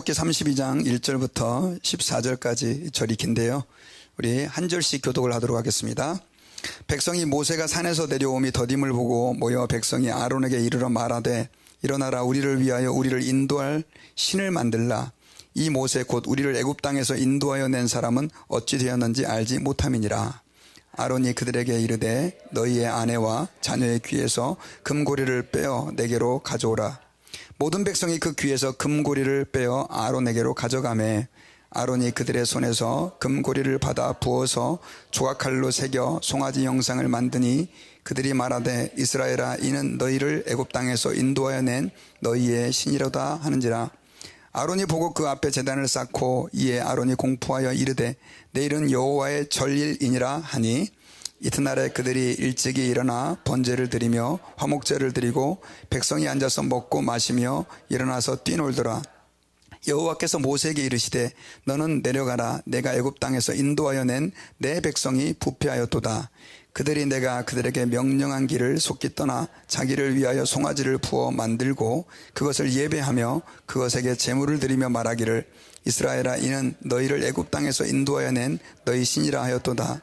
출애굽기 32장 1절부터 14절까지 절이 긴데요. 우리 한 절씩 교독을 하도록 하겠습니다. 백성이 모세가 산에서 내려옴이 더딤을 보고 모여 백성이 아론에게 이르러 말하되 일어나라 우리를 위하여 우리를 인도할 신을 만들라. 이 모세 곧 우리를 애굽 땅에서 인도하여 낸 사람은 어찌 되었는지 알지 못함이니라. 아론이 그들에게 이르되 너희의 아내와 자녀의 귀에서 금고리를 빼어 내게로 가져오라. 모든 백성이 그 귀에서 금고리를 빼어 아론에게로 가져가매 아론이 그들의 손에서 금고리를 받아 부어서 조각칼로 새겨 송아지 형상을 만드니 그들이 말하되 이스라엘아 이는 너희를 애굽 땅에서 인도하여 낸 너희의 신이로다 하는지라. 아론이 보고 그 앞에 제단을 쌓고 이에 아론이 공포하여 이르되 내일은 여호와의 절일이니라 하니 이튿날에 그들이 일찍이 일어나 번제를 드리며 화목제를 드리고 백성이 앉아서 먹고 마시며 일어나서 뛰놀더라. 여호와께서 모세에게 이르시되 너는 내려가라. 내가 애굽 땅에서 인도하여 낸 내 백성이 부패하였도다. 그들이 내가 그들에게 명령한 길을 속기 떠나 자기를 위하여 송아지를 부어 만들고 그것을 예배하며 그것에게 제물을 드리며 말하기를 이스라엘아 이는 너희를 애굽 땅에서 인도하여 낸 너희 신이라 하였도다.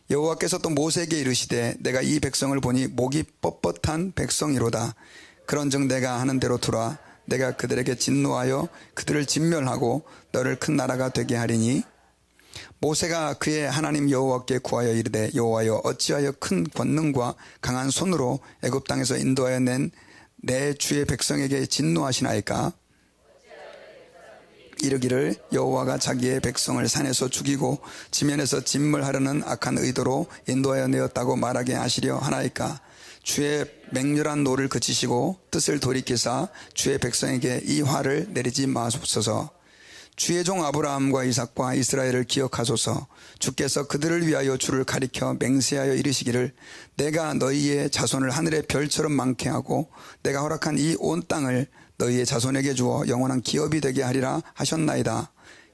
여호와께서 또 모세에게 이르시되 내가 이 백성을 보니 목이 뻣뻣한 백성이로다. 그런즉 내가 하는 대로 두라. 내가 그들에게 진노하여 그들을 진멸하고 너를 큰 나라가 되게 하리니 모세가 그의 하나님 여호와께 구하여 이르되 여호와여 어찌하여 큰 권능과 강한 손으로 애굽 땅에서 인도하여 낸 내 주의 백성에게 진노하시나이까. 이르기를 여호와가 자기의 백성을 산에서 죽이고 지면에서 진멸하려는 악한 의도로 인도하여 내었다고 말하게 하시려 하나이까. 주의 맹렬한 노를 그치시고 뜻을 돌이키사 주의 백성에게 이 화를 내리지 마옵소서. 주의 종 아브라함과 이삭과 이스라엘을 기억하소서. 주께서 그들을 위하여 주를 가리켜 맹세하여 이르시기를 내가 너희의 자손을 하늘의 별처럼 많게 하고 내가 허락한 이 온 땅을 너희의 자손에게 주어 영원한 기업이 되게 하리라 하셨나이다.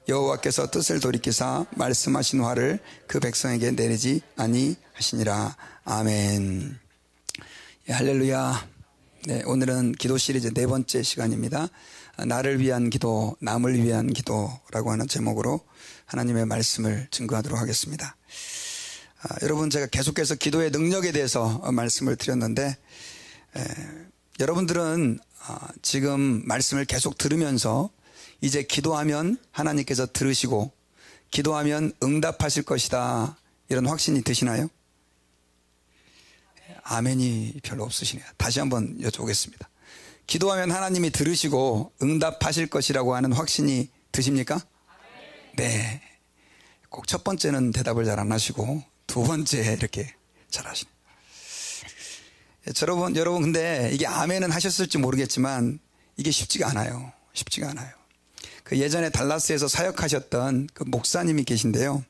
여호와께서 뜻을 돌이키사 말씀하신 화를 그 백성에게 내리지 아니하시니라. 아멘. 예, 할렐루야. 네, 오늘은 기도 시리즈 네 번째 시간입니다. 나를 위한 기도, 남을 위한 기도라고 하는 제목으로 하나님의 말씀을 증거하도록 하겠습니다. 여러분 제가 계속해서 기도의 능력에 대해서 말씀을 드렸는데 여러분들은 지금 말씀을 계속 들으면서 이제 기도하면 하나님께서 들으시고 기도하면 응답하실 것이다 이런 확신이 드시나요? 아멘이 별로 없으시네요. 다시 한번 여쭤보겠습니다. 기도하면 하나님이 들으시고 응답하실 것이라고 하는 확신이 드십니까? 네. 꼭 첫 번째는 대답을 잘 안 하시고 두 번째 이렇게 잘 하시네요. 여러분 근데 이게 아멘은 하셨을지 모르겠지만 이게 쉽지가 않아요. 쉽지가 않아요. 그 예전에 달라스에서 사역하셨던 그 목사님이 계신데요.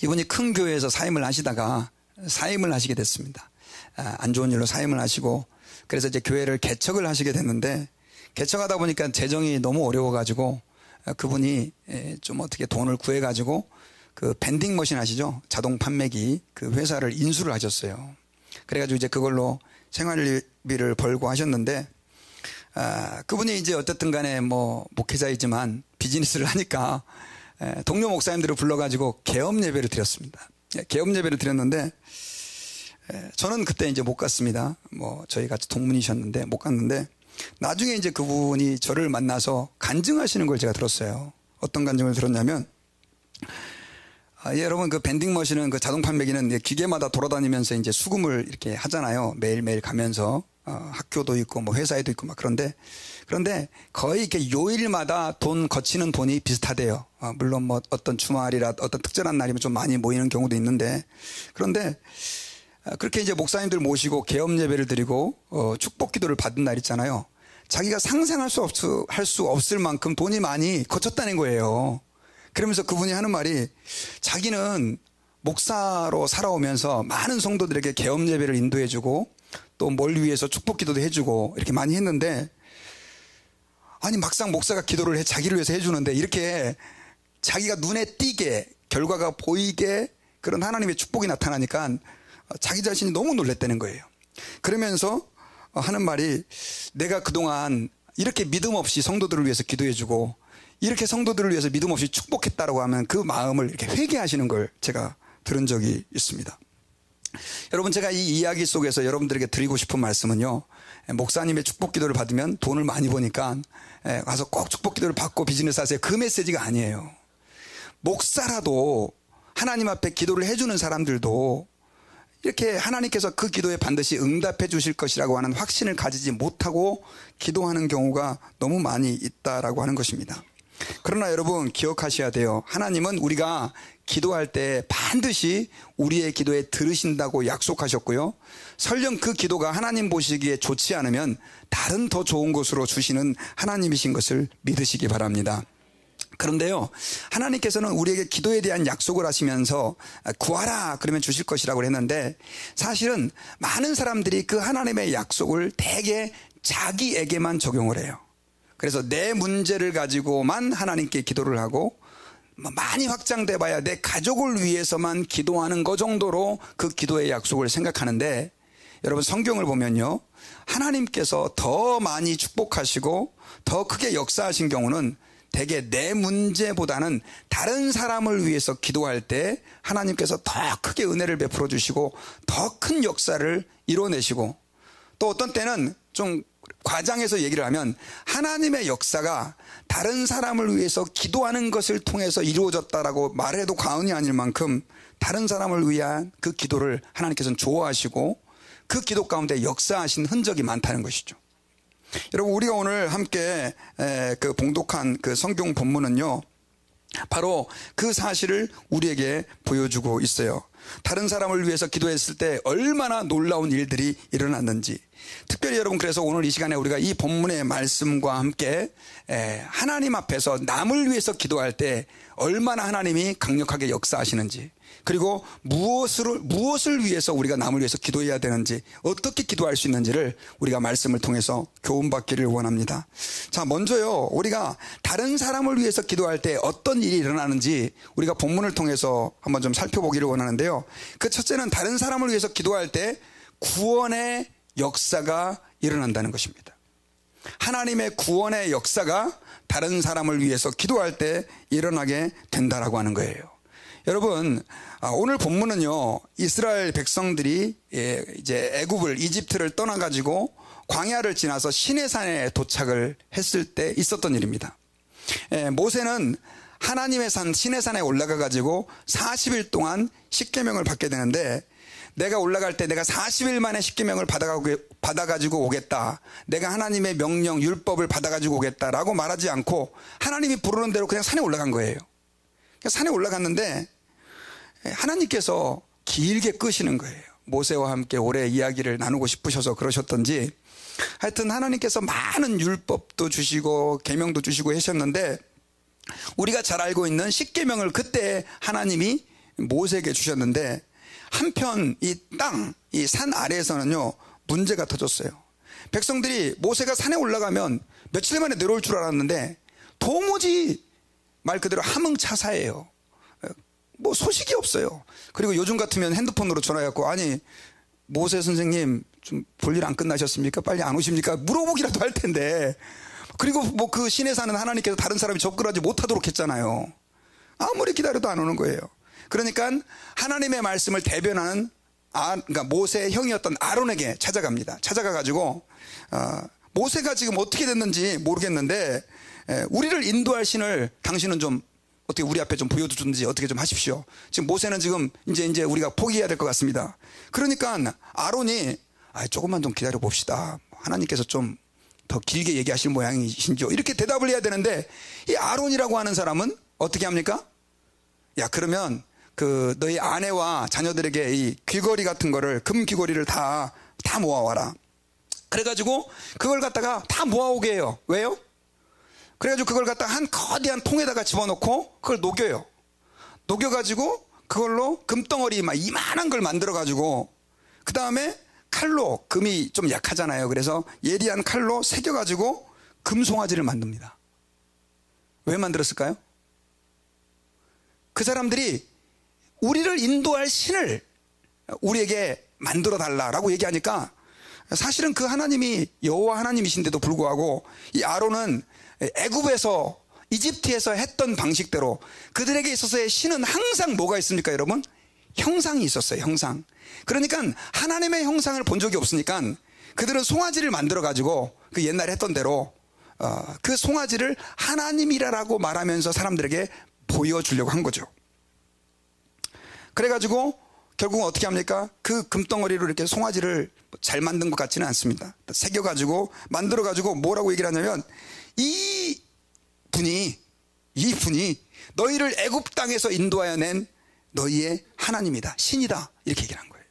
이분이 큰 교회에서 사임을 하시다가 사임을 하시게 됐습니다. 안 좋은 일로 사임을 하시고 그래서 이제 교회를 개척을 하시게 됐는데 개척하다 보니까 재정이 너무 어려워가지고 그분이 좀 어떻게 돈을 구해가지고 그 밴딩 머신 아시죠? 자동 판매기 그 회사를 인수를 하셨어요. 그래가지고 이제 그걸로 생활비를 벌고 하셨는데 그분이 이제 어쨌든 간에 뭐 목회자이지만 비즈니스를 하니까 동료 목사님들을 불러가지고 개업 예배를 드렸습니다. 개업 예배를 드렸는데 저는 그때 이제 못 갔습니다. 뭐 저희 같이 동문이셨는데 못 갔는데 나중에 이제 그분이 저를 만나서 간증하시는 걸 제가 들었어요. 어떤 간증을 들었냐면 여러분 그 밴딩 머신은 그 자동 판매기는 기계마다 돌아다니면서 이제 수금을 이렇게 하잖아요. 매일매일 가면서 학교도 있고 뭐 회사에도 있고 막 그런데 거의 이렇게 요일마다 돈 거치는 돈이 비슷하대요. 물론 뭐 어떤 주말이라 어떤 특별한 날이면 좀 많이 모이는 경우도 있는데 그런데 그렇게 이제 목사님들 모시고 개업 예배를 드리고 축복 기도를 받은 날 있잖아요. 자기가 상상할 수 없을 만큼 돈이 많이 거쳤다는 거예요. 그러면서 그분이 하는 말이 자기는 목사로 살아오면서 많은 성도들에게 개업 예배를 인도해주고 또 뭘 위해서 축복 기도도 해주고 이렇게 많이 했는데 아니 막상 목사가 기도를 자기를 위해서 해주는데 이렇게 자기가 눈에 띄게 결과가 보이게 그런 하나님의 축복이 나타나니까 자기 자신이 너무 놀랬다는 거예요. 그러면서 하는 말이 내가 그동안 이렇게 믿음 없이 성도들을 위해서 기도해주고 이렇게 성도들을 위해서 믿음 없이 축복했다라고 하면 그 마음을 이렇게 회개하시는 걸 제가 들은 적이 있습니다. 여러분, 제가 이 이야기 속에서 여러분들에게 드리고 싶은 말씀은요, 목사님의 축복 기도를 받으면 돈을 많이 버니까 가서 꼭 축복 기도를 받고 비즈니스 하세요, 그 메시지가 아니에요. 목사라도 하나님 앞에 기도를 해주는 사람들도 이렇게 하나님께서 그 기도에 반드시 응답해 주실 것이라고 하는 확신을 가지지 못하고 기도하는 경우가 너무 많이 있다라고 하는 것입니다. 그러나 여러분, 기억하셔야 돼요. 하나님은 우리가 기도할 때 반드시 우리의 기도에 들으신다고 약속하셨고요, 설령 그 기도가 하나님 보시기에 좋지 않으면 다른 더 좋은 것으로 주시는 하나님이신 것을 믿으시기 바랍니다. 그런데요, 하나님께서는 우리에게 기도에 대한 약속을 하시면서 구하라 그러면 주실 것이라고 했는데, 사실은 많은 사람들이 그 하나님의 약속을 대개 자기에게만 적용을 해요. 그래서 내 문제를 가지고만 하나님께 기도를 하고, 많이 확장돼 봐야 내 가족을 위해서만 기도하는 것 정도로 그 기도의 약속을 생각하는데, 여러분, 성경을 보면요, 하나님께서 더 많이 축복하시고 더 크게 역사하신 경우는 대개 내 문제보다는 다른 사람을 위해서 기도할 때 하나님께서 더 크게 은혜를 베풀어 주시고 더 큰 역사를 이뤄내시고, 또 어떤 때는 좀 과장해서 얘기를 하면 하나님의 역사가 다른 사람을 위해서 기도하는 것을 통해서 이루어졌다라고 말해도 과언이 아닐 만큼 다른 사람을 위한 그 기도를 하나님께서는 좋아하시고 그 기도 가운데 역사하신 흔적이 많다는 것이죠. 여러분, 우리가 오늘 함께 그 봉독한 그 성경 본문은요, 바로 그 사실을 우리에게 보여주고 있어요. 다른 사람을 위해서 기도했을 때 얼마나 놀라운 일들이 일어났는지. 특별히 여러분, 그래서 오늘 이 시간에 우리가 이 본문의 말씀과 함께 하나님 앞에서 남을 위해서 기도할 때 얼마나 하나님이 강력하게 역사하시는지, 그리고 무엇을 위해서 우리가 남을 위해서 기도해야 되는지, 어떻게 기도할 수 있는지를 우리가 말씀을 통해서 교훈받기를 원합니다. 자, 먼저요, 우리가 다른 사람을 위해서 기도할 때 어떤 일이 일어나는지 우리가 본문을 통해서 한번 좀 살펴보기를 원하는데요, 그 첫째는 다른 사람을 위해서 기도할 때 구원의 역사가 일어난다는 것입니다. 하나님의 구원의 역사가 다른 사람을 위해서 기도할 때 일어나게 된다라고 하는 거예요. 여러분, 오늘 본문은요, 이스라엘 백성들이 이제 이집트를 떠나가지고 광야를 지나서 시내산에 도착을 했을 때 있었던 일입니다. 모세는 하나님의 산 시내산에 올라가가지고 40일 동안 십계명을 받게 되는데, 내가 올라갈 때 내가 40일 만에 십계명을 받아가지고 오겠다, 내가 하나님의 명령 율법을 받아가지고 오겠다라고 말하지 않고 하나님이 부르는 대로 그냥 산에 올라간 거예요. 산에 올라갔는데 하나님께서 길게 끄시는 거예요. 모세와 함께 오래 이야기를 나누고 싶으셔서 그러셨던지, 하여튼 하나님께서 많은 율법도 주시고 계명도 주시고 하셨는데, 우리가 잘 알고 있는 십계명을 그때 하나님이 모세에게 주셨는데, 한편 이 산 아래에서는요, 문제가 터졌어요. 백성들이 모세가 산에 올라가면 며칠 만에 내려올 줄 알았는데 도무지 말 그대로 함흥차사예요. 뭐 소식이 없어요. 그리고 요즘 같으면 핸드폰으로 전화해갖고, 아니 모세 선생님 좀 볼일 안 끝나셨습니까? 빨리 안 오십니까? 물어보기라도 할 텐데. 그리고 뭐 그 신에 사는 하나님께서 다른 사람이 접근하지 못하도록 했잖아요. 아무리 기다려도 안 오는 거예요. 그러니까 하나님의 말씀을 대변하는 그러니까 모세의 형이었던 아론에게 찾아갑니다. 찾아가가지고 모세가 지금 어떻게 됐는지 모르겠는데 우리를 인도할 신을 당신은 좀 어떻게 우리 앞에 좀 보여주든지 어떻게 좀 하십시오. 지금 모세는 지금 이제 우리가 포기해야 될 것 같습니다. 그러니까 아론이 조금만 좀 기다려 봅시다. 하나님께서 좀 더 길게 얘기하실 모양이신지요. 이렇게 대답을 해야 되는데, 이 아론이라고 하는 사람은 어떻게 합니까? 야, 그러면 그 너희 아내와 자녀들에게 이 귀걸이 같은 거를, 금 귀걸이를 다 모아와라. 그래가지고 그걸 갖다가 다 모아오게 해요. 왜요? 그래가지고 그걸 갖다가 한 거대한 통에다가 집어넣고 그걸 녹여요. 녹여가지고 그걸로 금덩어리 막 이만한 걸 만들어가지고, 그 다음에 칼로, 금이 좀 약하잖아요. 그래서 예리한 칼로 새겨가지고 금송아지를 만듭니다. 왜 만들었을까요? 그 사람들이 우리를 인도할 신을 우리에게 만들어 달라라고 얘기하니까, 사실은 그 하나님이 여호와 하나님이신데도 불구하고 이 아론은 애굽에서 이집트에서 했던 방식대로 그들에게 있어서의 신은 항상 뭐가 있습니까, 여러분? 형상이 있었어요, 형상. 그러니까 하나님의 형상을 본 적이 없으니까 그들은 송아지를 만들어 가지고 그 옛날에 했던 대로 그 송아지를 하나님이라고 말하면서 사람들에게 보여주려고 한 거죠. 그래가지고 결국은 어떻게 합니까? 그 금덩어리로 이렇게 송아지를 잘 만든 것 같지는 않습니다. 새겨가지고 만들어가지고 뭐라고 얘기를 하냐면 이 분이 너희를 애굽 땅에서 인도하여 낸 너희의 하나님이다, 신이다, 이렇게 얘기를 한 거예요.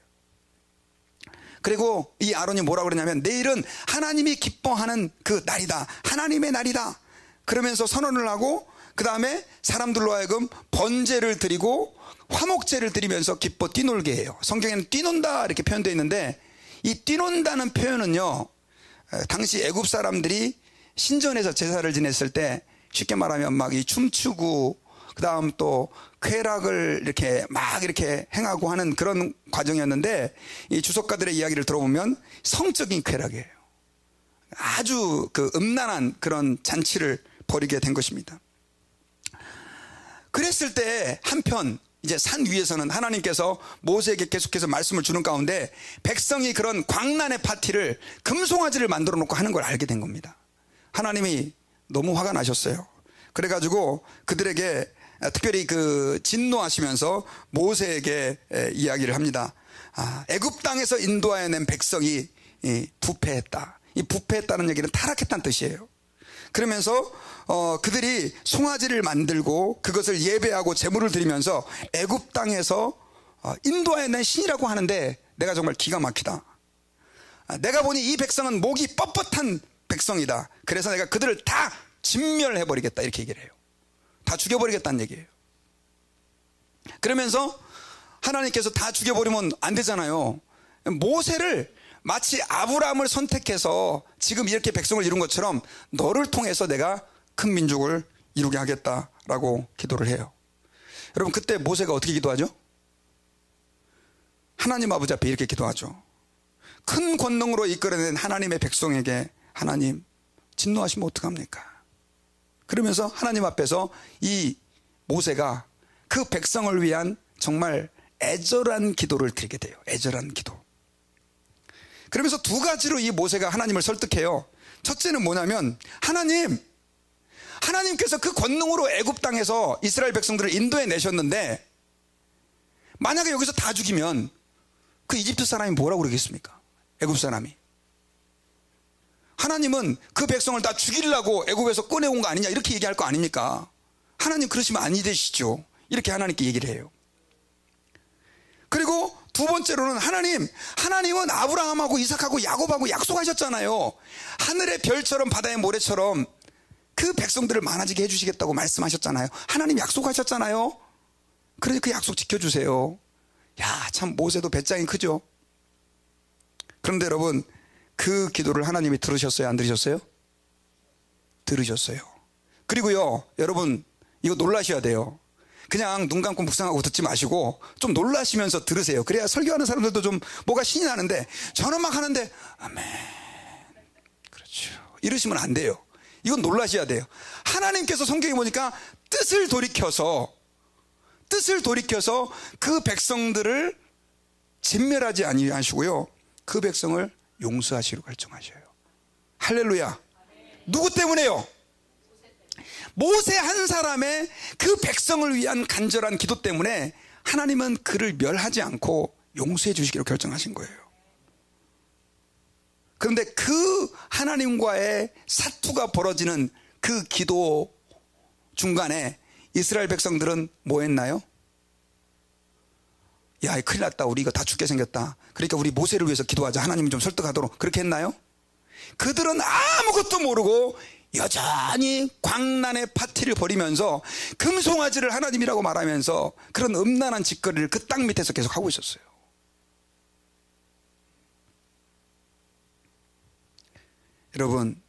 그리고 이 아론이 뭐라고 그러냐면 내일은 하나님이 기뻐하는 그 날이다, 하나님의 날이다, 그러면서 선언을 하고 그 다음에 사람들로 하여금 번제를 드리고 화목제를 드리면서 기뻐 뛰놀게 해요. 성경에는 뛰논다 이렇게 표현되어 있는데 이 뛰논다는 표현은요, 당시 애굽 사람들이 신전에서 제사를 지냈을 때 쉽게 말하면 막 이 춤추고 그 다음 또 쾌락을 이렇게 막 이렇게 행하고 하는 그런 과정이었는데 이 주석가들의 이야기를 들어보면 성적인 쾌락이에요. 아주 그 음란한 그런 잔치를 벌이게 된 것입니다. 그랬을 때 한편 이제 산 위에서는 하나님께서 모세에게 계속해서 말씀을 주는 가운데 백성이 그런 광란의 파티를 금송아지를 만들어 놓고 하는 걸 알게 된 겁니다. 하나님이 너무 화가 나셨어요. 그래가지고 그들에게 특별히 그 진노하시면서 모세에게 이야기를 합니다. 애굽 땅에서 인도하여 낸 백성이 부패했다. 이 부패했다는 얘기는 타락했다는 뜻이에요. 그러면서 그들이 송아지를 만들고 그것을 예배하고 제물을 드리면서 애굽 땅에서 인도하여 낸 신이라고 하는데 내가 정말 기가 막히다. 내가 보니 이 백성은 목이 뻣뻣한 백성이다. 그래서 내가 그들을 다 진멸해버리겠다, 이렇게 얘기를 해요. 다 죽여버리겠다는 얘기예요. 그러면서 하나님께서 다 죽여버리면 안 되잖아요. 모세를 마치 아브라함을 선택해서 지금 이렇게 백성을 이룬 것처럼 너를 통해서 내가 큰 민족을 이루게 하겠다라고 기도를 해요. 여러분, 그때 모세가 어떻게 기도하죠? 하나님 아버지 앞에 이렇게 기도하죠. 큰 권능으로 이끌어낸 하나님의 백성에게 하나님 진노하시면 어떡합니까? 그러면서 하나님 앞에서 이 모세가 그 백성을 위한 정말 애절한 기도를 드리게 돼요. 애절한 기도. 그러면서 두 가지로 이 모세가 하나님을 설득해요. 첫째는 뭐냐면 하나님께서 그 권능으로 애굽 땅에서 이스라엘 백성들을 인도해 내셨는데 만약에 여기서 다 죽이면 그 이집트 사람이 뭐라고 그러겠습니까? 애굽 사람이. 하나님은 그 백성을 다 죽이려고 애굽에서 꺼내온 거 아니냐, 이렇게 얘기할 거 아닙니까? 하나님 그러시면 아니 되시죠. 이렇게 하나님께 얘기를 해요. 그리고 두 번째로는 하나님은 아브라함하고 이삭하고 야곱하고 약속하셨잖아요. 하늘의 별처럼 바다의 모래처럼 그 백성들을 많아지게 해주시겠다고 말씀하셨잖아요. 하나님 약속하셨잖아요. 그래서 그 약속 지켜주세요. 야, 참 모세도 배짱이 크죠. 그런데 여러분, 그 기도를 하나님이 들으셨어요, 안 들으셨어요? 들으셨어요. 그리고요, 여러분 이거 놀라셔야 돼요. 그냥 눈 감고 묵상하고 듣지 마시고 좀 놀라시면서 들으세요. 그래야 설교하는 사람들도 좀 뭐가 신이 나는데 저는 막 하는데 아멘, 그렇죠, 이러시면 안 돼요. 이건 놀라셔야 돼요. 하나님께서 성경에 보니까 뜻을 돌이켜서 그 백성들을 진멸하지 아니하시고요, 그 백성을 용서하시기로 결정하셔요. 할렐루야. 누구 때문에요? 모세 한 사람의 그 백성을 위한 간절한 기도 때문에 하나님은 그를 멸하지 않고 용서해 주시기로 결정하신 거예요. 그런데 그 하나님과의 사투가 벌어지는 그 기도 중간에 이스라엘 백성들은 뭐 했나요? 야, 큰일 났다, 우리 이거 다 죽게 생겼다, 그러니까 우리 모세를 위해서 기도하자, 하나님이 좀 설득하도록, 그렇게 했나요? 그들은 아무것도 모르고 여전히 광란의 파티를 벌이면서 금송아지를 하나님이라고 말하면서 그런 음란한 짓거리를 그 땅 밑에서 계속 하고 있었어요. 여러분,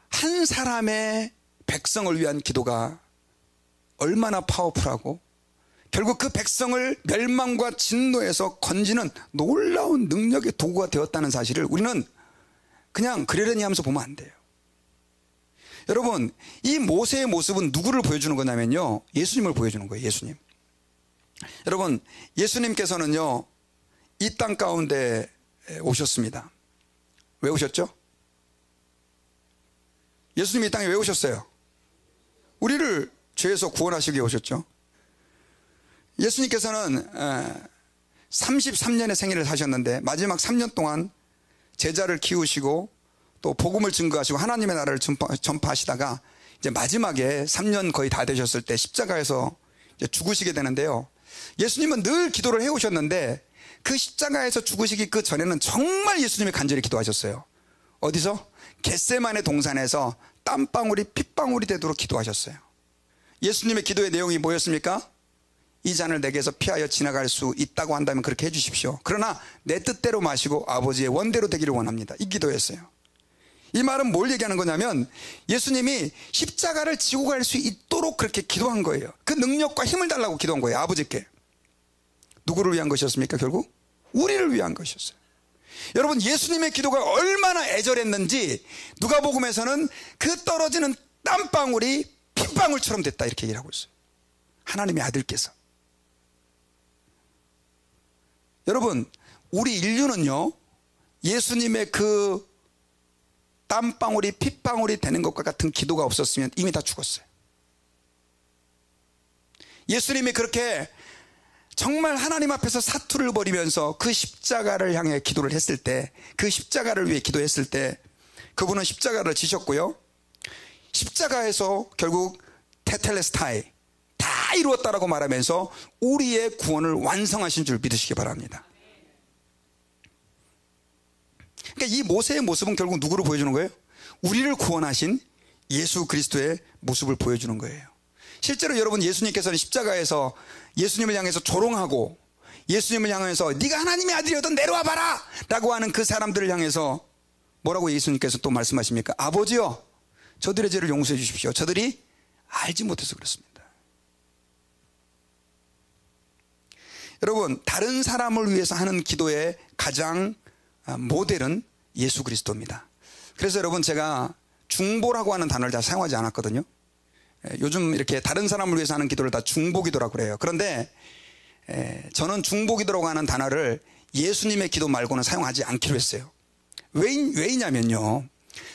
한 사람의 백성을 위한 기도가 얼마나 파워풀하고 결국 그 백성을 멸망과 진노에서 건지는 놀라운 능력의 도구가 되었다는 사실을 우리는 그냥 그러려니 하면서 보면 안 돼요. 여러분, 이 모세의 모습은 누구를 보여주는 거냐면요, 예수님을 보여주는 거예요. 예수님. 여러분, 예수님께서는요 이 땅 가운데 오셨습니다. 왜 오셨죠? 예수님이 이 땅에 왜 오셨어요? 우리를 죄에서 구원하시기 위해 오셨죠. 예수님께서는 33년의 생애를 사셨는데 마지막 3년 동안 제자를 키우시고 또 복음을 증거하시고 하나님의 나라를 전파하시다가 이제 마지막에 3년 거의 다 되셨을 때 십자가에서 이제 죽으시게 되는데요. 예수님은 늘 기도를 해오셨는데 그 십자가에서 죽으시기 그 전에는 정말 예수님이 간절히 기도하셨어요. 어디서? 겟세마네 동산에서 땀방울이 핏방울이 되도록 기도하셨어요. 예수님의 기도의 내용이 뭐였습니까? 이 잔을 내게서 피하여 지나갈 수 있다고 한다면 그렇게 해주십시오. 그러나 내 뜻대로 마시고 아버지의 원대로 되기를 원합니다. 이 기도였어요. 이 말은 뭘 얘기하는 거냐면 예수님이 십자가를 지고 갈 수 있도록 그렇게 기도한 거예요. 그 능력과 힘을 달라고 기도한 거예요. 아버지께. 누구를 위한 것이었습니까? 결국 우리를 위한 것이었어요. 여러분, 예수님의 기도가 얼마나 애절했는지 누가복음에서는 그 떨어지는 땀방울이 핏방울처럼 됐다 이렇게 얘기를 하고 있어요. 하나님의 아들께서. 여러분, 우리 인류는요 예수님의 그 땀방울이 핏방울이 되는 것과 같은 기도가 없었으면 이미 다 죽었어요. 예수님이 그렇게 정말 하나님 앞에서 사투를 벌이면서 그 십자가를 향해 기도를 했을 때, 그 십자가를 위해 기도했을 때 그분은 십자가를 지셨고요, 십자가에서 결국 테텔레스타이 다 이루었다라고 말하면서 우리의 구원을 완성하신 줄 믿으시기 바랍니다. 그러니까 이 모세의 모습은 결국 누구를 보여주는 거예요? 우리를 구원하신 예수 그리스도의 모습을 보여주는 거예요. 실제로 여러분, 예수님께서는 십자가에서 예수님을 향해서 조롱하고 예수님을 향해서 네가 하나님의 아들이어도 내려와 봐라 라고 하는 그 사람들을 향해서 뭐라고 예수님께서 또 말씀하십니까? 아버지여, 저들의 죄를 용서해 주십시오. 저들이 알지 못해서 그렇습니다. 여러분, 다른 사람을 위해서 하는 기도의 가장 모델은 예수 그리스도입니다. 그래서 여러분, 제가 중보라고 하는 단어를 잘 사용하지 않았거든요. 요즘 이렇게 다른 사람을 위해서 하는 기도를 다 중보기도라고 그래요. 그런데 저는 중보기도라고 하는 단어를 예수님의 기도 말고는 사용하지 않기로 했어요. 왜이냐면요,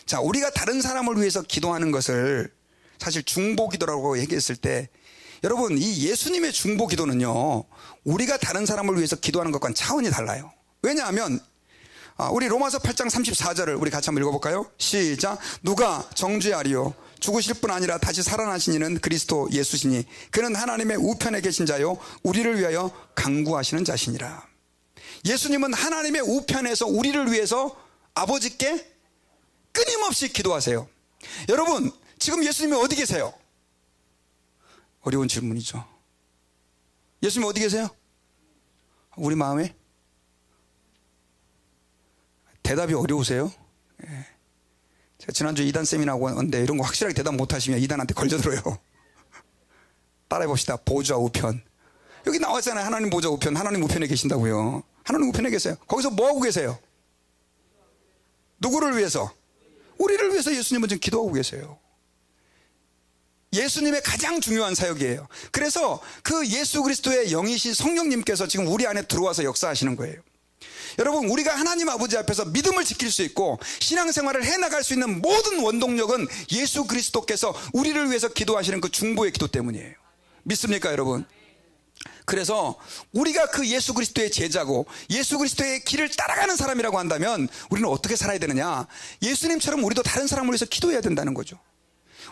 자, 우리가 다른 사람을 위해서 기도하는 것을 사실 중보기도라고 얘기했을 때, 여러분, 이 예수님의 중보기도는요 우리가 다른 사람을 위해서 기도하는 것과는 차원이 달라요. 왜냐하면 우리 로마서 8장 34절을 우리 같이 한번 읽어볼까요? 시작. 누가 정죄하리요? 죽으실 뿐 아니라 다시 살아나신 이는 그리스도 예수시니 그는 하나님의 우편에 계신 자요 우리를 위하여 간구하시는 자시니라. 예수님은 하나님의 우편에서 우리를 위해서 아버지께 끊임없이 기도하세요. 여러분, 지금 예수님이 어디 계세요? 어려운 질문이죠. 예수님 어디 계세요? 우리 마음에? 대답이 어려우세요? 예. 제가 지난주 이단 세미나하고 왔는데 이런 거 확실하게 대답 못하시면 이단한테 걸려들어요. 따라해봅시다. 보좌 우편. 여기 나왔잖아요. 하나님 보좌 우편. 하나님 우편에 계신다고요. 하나님 우편에 계세요. 거기서 뭐하고 계세요? 누구를 위해서? 우리를 위해서 예수님은 지금 기도하고 계세요. 예수님의 가장 중요한 사역이에요. 그래서 그 예수 그리스도의 영이신 성령님께서 지금 우리 안에 들어와서 역사하시는 거예요. 여러분, 우리가 하나님 아버지 앞에서 믿음을 지킬 수 있고 신앙생활을 해나갈 수 있는 모든 원동력은 예수 그리스도께서 우리를 위해서 기도하시는 그 중보의 기도 때문이에요. 믿습니까, 여러분? 그래서 우리가 그 예수 그리스도의 제자고 예수 그리스도의 길을 따라가는 사람이라고 한다면 우리는 어떻게 살아야 되느냐? 예수님처럼 우리도 다른 사람을 위해서 기도해야 된다는 거죠.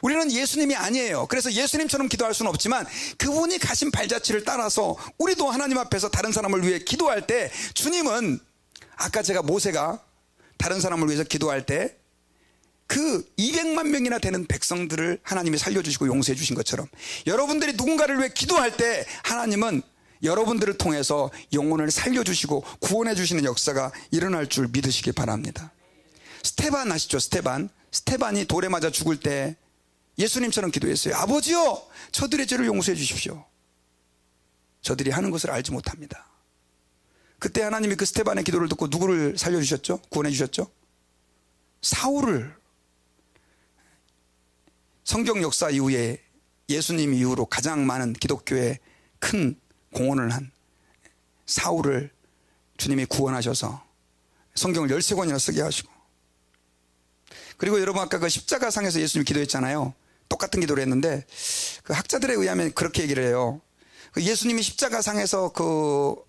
우리는 예수님이 아니에요. 그래서 예수님처럼 기도할 수는 없지만 그분이 가신 발자취를 따라서 우리도 하나님 앞에서 다른 사람을 위해 기도할 때, 주님은 아까 제가 모세가 다른 사람을 위해서 기도할 때 그 200만 명이나 되는 백성들을 하나님이 살려주시고 용서해 주신 것처럼 여러분들이 누군가를 위해 기도할 때 하나님은 여러분들을 통해서 영혼을 살려주시고 구원해 주시는 역사가 일어날 줄 믿으시기 바랍니다. 스테반 아시죠? 스테반이 돌에 맞아 죽을 때 예수님처럼 기도했어요. 아버지요, 저들의 죄를 용서해 주십시오. 저들이 하는 것을 알지 못합니다. 그때 하나님이 그 스테반의 기도를 듣고 누구를 살려주셨죠? 구원해 주셨죠? 사울을. 성경 역사 이후에 예수님 이후로 가장 많은 기독교에 큰 공헌을 한 사울을 주님이 구원하셔서 성경을 13권이나 쓰게 하시고, 그리고 여러분 아까 그 십자가상에서 예수님이 기도했잖아요. 똑같은 기도를 했는데 그 학자들에 의하면 그렇게 얘기를 해요. 그 예수님이 십자가상에서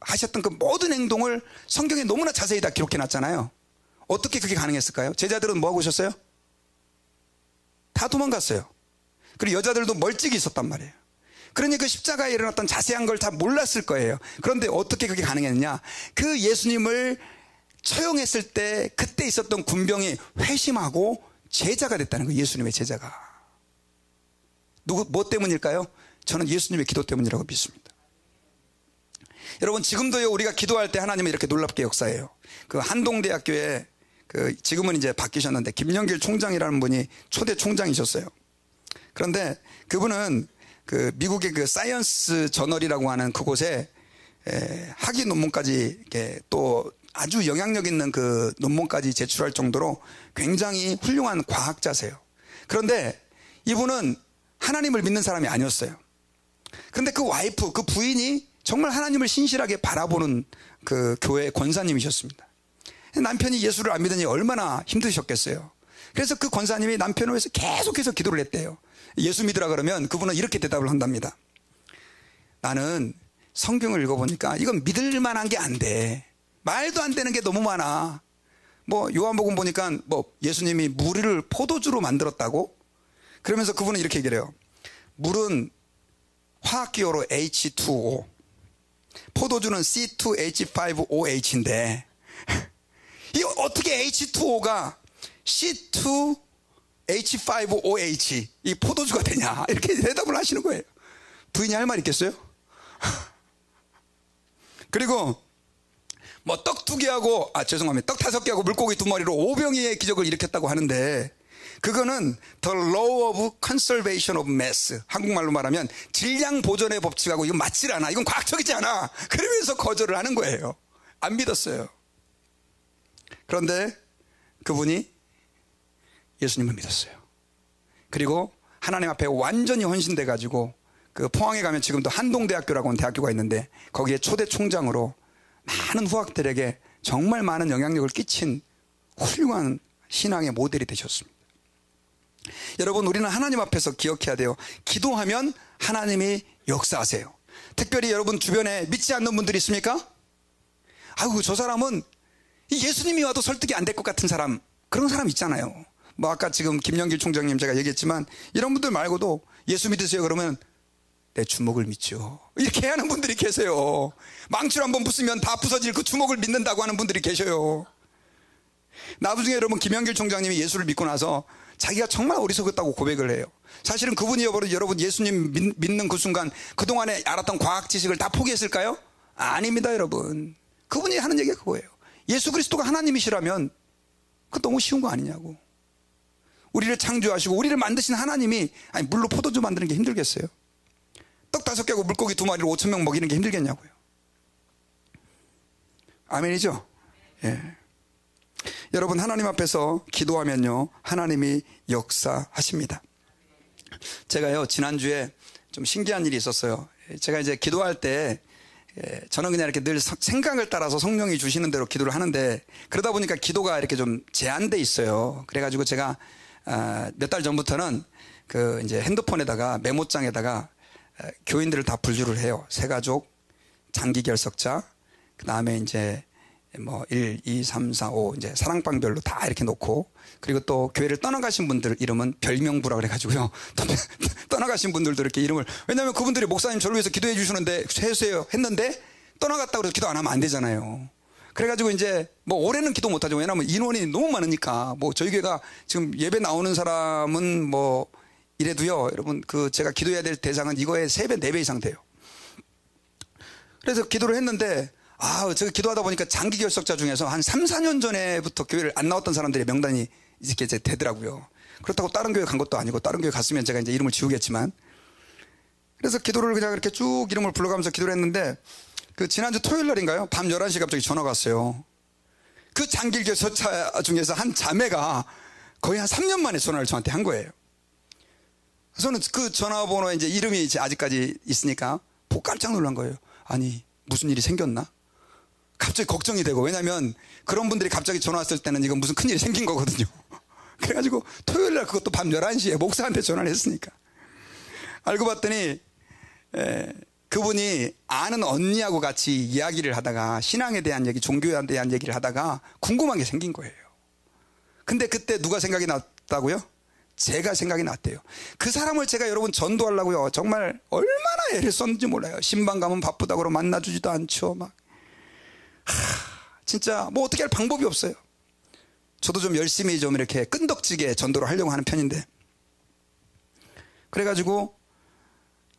하셨던 그 모든 행동을 성경에 너무나 자세히 다 기록해 놨잖아요. 어떻게 그게 가능했을까요? 제자들은 뭐 하고 있었어요? 다 도망갔어요. 그리고 여자들도 멀찍이 있었단 말이에요. 그러니 그 십자가에 일어났던 자세한 걸 다 몰랐을 거예요. 그런데 어떻게 그게 가능했냐? 그 예수님을 처형했을 때 그때 있었던 군병이 회심하고 제자가 됐다는 거예요. 예수님의 제자가. 뭐 때문일까요? 저는 예수님의 기도 때문이라고 믿습니다. 여러분, 지금도요, 우리가 기도할 때 하나님은 이렇게 놀랍게 역사해요. 그 한동대학교에 지금은 이제 바뀌셨는데 김영길 총장이라는 분이 초대 총장이셨어요. 그런데 그분은 미국의 사이언스 저널이라고 하는 그곳에 학위 논문까지 이렇게 또 아주 영향력 있는 그 논문까지 제출할 정도로 굉장히 훌륭한 과학자세요. 그런데 이분은 하나님을 믿는 사람이 아니었어요. 그런데 그 와이프, 그 부인이 정말 하나님을 신실하게 바라보는 그 교회 권사님이셨습니다. 남편이 예수를 안 믿으니 얼마나 힘드셨겠어요. 그래서 그 권사님이 남편을 위해서 계속해서 기도를 했대요. 예수 믿으라 그러면 그분은 이렇게 대답을 한답니다. 나는 성경을 읽어보니까 이건 믿을 만한 게 안 돼. 말도 안 되는 게 너무 많아. 뭐 요한복음 보니까 뭐 예수님이 물을 포도주로 만들었다고? 그러면서 그분은 이렇게 얘기를 해요. 물은 화학기호로 H2O, 포도주는 C2H5OH인데 이 어떻게 H2O가 C2H5OH 이 포도주가 되냐, 이렇게 대답을 하시는 거예요. 부인이 할 말 있겠어요? 그리고 뭐 떡 2개하고 죄송합니다, 떡 5개하고 물고기 2마리로 오병이의 기적을 일으켰다고 하는데 그거는 The Law of Conservation of Mass, 한국말로 말하면 질량 보존의 법칙하고 이건 맞질 않아, 이건 과학적이지 않아, 그러면서 거절을 하는 거예요. 안 믿었어요. 그런데 그분이 예수님을 믿었어요. 그리고 하나님 앞에 완전히 헌신돼 가지고 그 포항에 가면 지금도 한동대학교라고 하는 대학교가 있는데 거기에 초대 총장으로 많은 후학들에게 정말 많은 영향력을 끼친 훌륭한 신앙의 모델이 되셨습니다. 여러분, 우리는 하나님 앞에서 기억해야 돼요. 기도하면 하나님이 역사하세요. 특별히 여러분 주변에 믿지 않는 분들이 있습니까? 아이고, 저 사람은 예수님이 와도 설득이 안 될 것 같은 사람, 그런 사람 있잖아요. 뭐 아까 지금 김영길 총장님 제가 얘기했지만 이런 분들 말고도 예수 믿으세요 그러면 내 주먹을 믿죠, 이렇게 하는 분들이 계세요. 망치로 한번 부수면 다 부서질 그 주먹을 믿는다고 하는 분들이 계셔요. 나중에 여러분 김영길 총장님이 예수를 믿고 나서 자기가 정말 어리석었다고 고백을 해요. 사실은 그분이 여러분 예수님 믿는 그 순간 그동안에 알았던 과학 지식을 다 포기했을까요? 아닙니다. 여러분, 그분이 하는 얘기가 그거예요. 예수 그리스도가 하나님이시라면 그거 너무 쉬운 거 아니냐고. 우리를 창조하시고 우리를 만드신 하나님이 물로 포도주 만드는 게 힘들겠어요? 떡 5개하고 물고기 2마리로 5,000명 먹이는 게 힘들겠냐고요. 아멘이죠? 예. 여러분, 하나님 앞에서 기도하면요 하나님이 역사하십니다. 제가요 지난주에 좀 신기한 일이 있었어요. 제가 이제 기도할 때 저는 그냥 이렇게 늘 생각을 따라서 성령이 주시는 대로 기도를 하는데 그러다 보니까 기도가 이렇게 좀 제한돼 있어요. 그래가지고 제가 몇 달 전부터는 그 이제 핸드폰에다가 메모장에다가 교인들을 다 분류를 해요. 새가족, 장기결석자, 그 다음에 이제 뭐 1, 2, 3, 4, 5 이제 사랑방별로 다 이렇게 놓고, 그리고 또 교회를 떠나가신 분들 이름은 별명부라 그래가지고요. 떠나가신 분들도 이렇게 이름을, 왜냐하면 그분들이 목사님 저를 위해서 기도해 주시는데 해주세요 했는데 떠나갔다고 해서 기도 안 하면 안 되잖아요. 그래가지고 이제 뭐 올해는 기도 못하죠. 왜냐하면 인원이 너무 많으니까. 뭐 저희 교회가 지금 예배 나오는 사람은 뭐 이래도요 여러분, 그 제가 기도해야 될 대상은 이거의 3배 4배 이상 돼요. 그래서 기도를 했는데 제가 기도하다 보니까 장기 결석자 중에서 한 3, 4년 전에부터 교회를 안 나왔던 사람들의 명단이 이렇게 이제 되더라고요. 그렇다고 다른 교회 간 것도 아니고, 다른 교회 갔으면 제가 이제 이름을 지우겠지만, 그래서 기도를 그냥 이렇게 쭉 이름을 불러가면서 기도를 했는데 그 지난주 토요일 날인가요? 밤 11시에 갑자기 전화가 왔어요. 그 장기 결석자 중에서 한 자매가 거의 한 3년 만에 전화를 저한테 한 거예요. 저는 그 전화번호에 이제 이름이 이제 아직까지 있으니까 보고 깜짝 놀란 거예요. 아니, 무슨 일이 생겼나? 갑자기 걱정이 되고, 왜냐면 그런 분들이 갑자기 전화 왔을 때는 이건 무슨 큰일이 생긴 거거든요. 그래가지고 토요일 날 그것도 밤 11시에 목사한테 전화를 했으니까. 알고 봤더니, 그분이 아는 언니하고 같이 이야기를 하다가 신앙에 대한 얘기, 종교에 대한 얘기를 하다가 궁금한 게 생긴 거예요. 근데 그때 누가 생각이 났다고요? 제가 생각이 났대요. 그 사람을 제가 여러분 전도하려고요. 정말 얼마나 애를 썼는지 몰라요. 신방 가면 바쁘다고 그러고 만나주지도 않죠. 막. 진짜 뭐 어떻게 할 방법이 없어요. 저도 좀 열심히 좀 이렇게 끈덕지게 전도를 하려고 하는 편인데. 그래가지고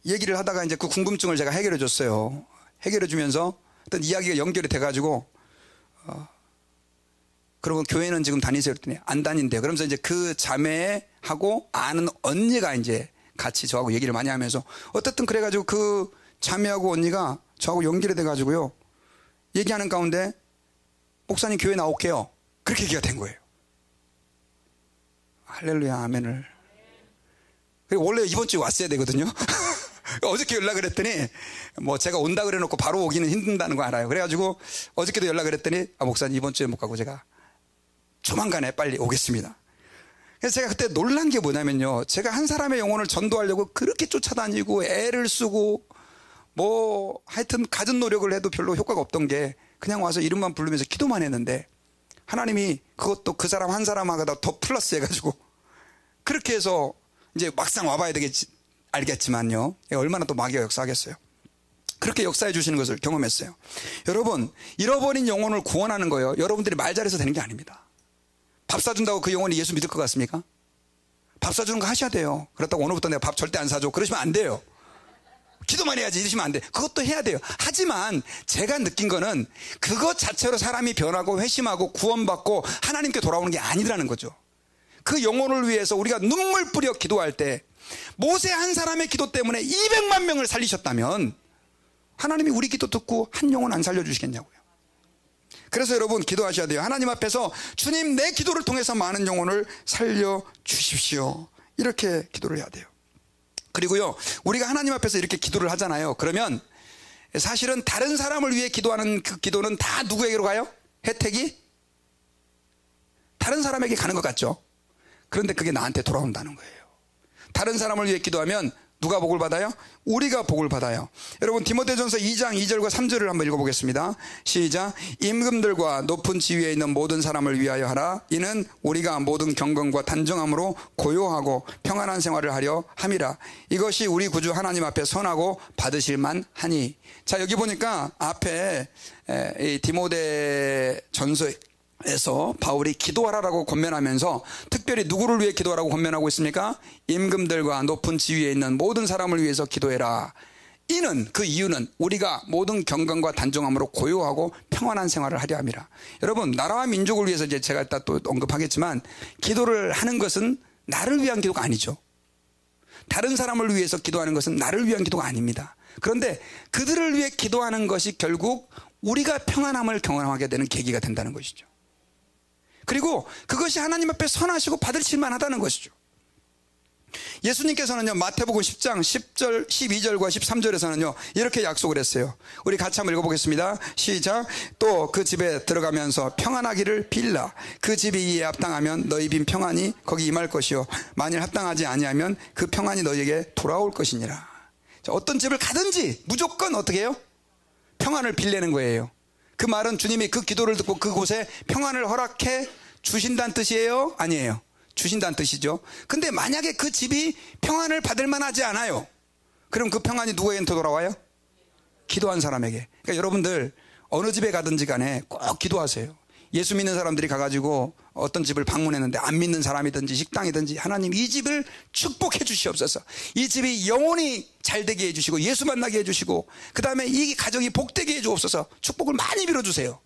얘기를 하다가 이제 그 궁금증을 제가 해결해 줬어요. 해결해 주면서 어떤 이야기가 연결이 돼가지고, 그러면 교회는 지금 다니세요? 그랬더니 안 다닌대요. 그러면서 이제 그 자매하고 아는 언니가 이제 같이 저하고 얘기를 많이 하면서 어쨌든 그래가지고 그 자매하고 언니가 저하고 연결이 돼가지고요. 얘기하는 가운데 목사님 교회 나올게요. 그렇게 얘기가 된 거예요. 할렐루야, 아멘을. 그리고 원래 이번 주에 왔어야 되거든요. 어저께 연락을 했더니 뭐 제가 온다 그래 놓고 바로 오기는 힘든다는 거 알아요. 그래가지고 어저께도 연락을 했더니 목사님 이번 주에 못 가고 제가 조만간에 빨리 오겠습니다. 그래서 제가 그때 놀란 게 뭐냐면요, 제가 한 사람의 영혼을 전도하려고 그렇게 쫓아다니고 애를 쓰고 뭐 하여튼 갖은 노력을 해도 별로 효과가 없던 게 그냥 와서 이름만 부르면서 기도만 했는데 하나님이 그것도 그 사람 한 사람하고 더 플러스 해가지고 그렇게 해서 이제 막상 와봐야 되겠지 알겠지만요, 얼마나 또 마귀가 역사하겠어요. 그렇게 역사해 주시는 것을 경험했어요. 여러분, 잃어버린 영혼을 구원하는 거예요. 여러분들이 말 잘해서 되는 게 아닙니다. 밥 사준다고 그 영혼이 예수 믿을 것 같습니까? 밥 사주는 거 하셔야 돼요. 그렇다고 오늘부터 내가 밥 절대 안 사줘 그러시면 안 돼요. 기도만 해야지 이러시면 안 돼. 그것도 해야 돼요. 하지만 제가 느낀 거는 그것 자체로 사람이 변하고 회심하고 구원받고 하나님께 돌아오는 게 아니라는 거죠. 그 영혼을 위해서 우리가 눈물 뿌려 기도할 때 모세 한 사람의 기도 때문에 200만 명을 살리셨다면 하나님이 우리 기도 듣고 한 영혼 안 살려주시겠냐고요. 그래서 여러분 기도하셔야 돼요. 하나님 앞에서 주님, 내 기도를 통해서 많은 영혼을 살려주십시오. 이렇게 기도를 해야 돼요. 그리고요, 우리가 하나님 앞에서 이렇게 기도를 하잖아요. 그러면 사실은 다른 사람을 위해 기도하는 그 기도는 다 누구에게로 가요? 혜택이 다른 사람에게 가는 것 같죠? 그런데 그게 나한테 돌아온다는 거예요. 다른 사람을 위해 기도하면 누가 복을 받아요? 우리가 복을 받아요. 여러분 디모데전서 2장 2절과 3절을 한번 읽어보겠습니다. 시작. 임금들과 높은 지위에 있는 모든 사람을 위하여 하라. 이는 우리가 모든 경건과 단정함으로 고요하고 평안한 생활을 하려 함이라. 이것이 우리 구주 하나님 앞에 선하고 받으실 만하니. 자, 여기 보니까 앞에 이 디모데전서 에서 바울이 기도하라라고 권면하면서 특별히 누구를 위해 기도하라고 권면하고 있습니까? 임금들과 높은 지위에 있는 모든 사람을 위해서 기도해라. 이는, 그 이유는 우리가 모든 경건과 단정함으로 고요하고 평안한 생활을 하려 함이라. 여러분, 나라와 민족을 위해서 이제 제가 이따 또 언급하겠지만 기도를 하는 것은 나를 위한 기도가 아니죠. 다른 사람을 위해서 기도하는 것은 나를 위한 기도가 아닙니다. 그런데 그들을 위해 기도하는 것이 결국 우리가 평안함을 경험하게 되는 계기가 된다는 것이죠. 그리고 그것이 하나님 앞에 선하시고 받으실 만하다는 것이죠. 예수님께서는요, 마태복음 10장 10절, 12절과 13절에서는요, 이렇게 약속을 했어요. 우리 같이 한번 읽어보겠습니다. 시작. 또 그 집에 들어가면서 평안하기를 빌라. 그 집이 이에 합당하면 너희 빈 평안이 거기 임할 것이요, 만일 합당하지 아니하면 그 평안이 너희에게 돌아올 것이니라. 자, 어떤 집을 가든지 무조건 어떻게 해요? 평안을 빌려는 거예요. 그 말은 주님이 그 기도를 듣고 그곳에 평안을 허락해 주신다는 뜻이에요? 아니에요. 주신다는 뜻이죠. 근데 만약에 그 집이 평안을 받을 만하지 않아요. 그럼 그 평안이 누구에게 돌아와요? 기도한 사람에게. 그러니까 여러분들 어느 집에 가든지 간에 꼭 기도하세요. 예수 믿는 사람들이 가가지고 어떤 집을 방문했는데 안 믿는 사람이든지 식당이든지 하나님 이 집을 축복해 주시옵소서. 이 집이 영원히 잘 되게 해주시고 예수 만나게 해주시고 그 다음에 이 가정이 복되게 해주옵소서. 축복을 많이 빌어주세요.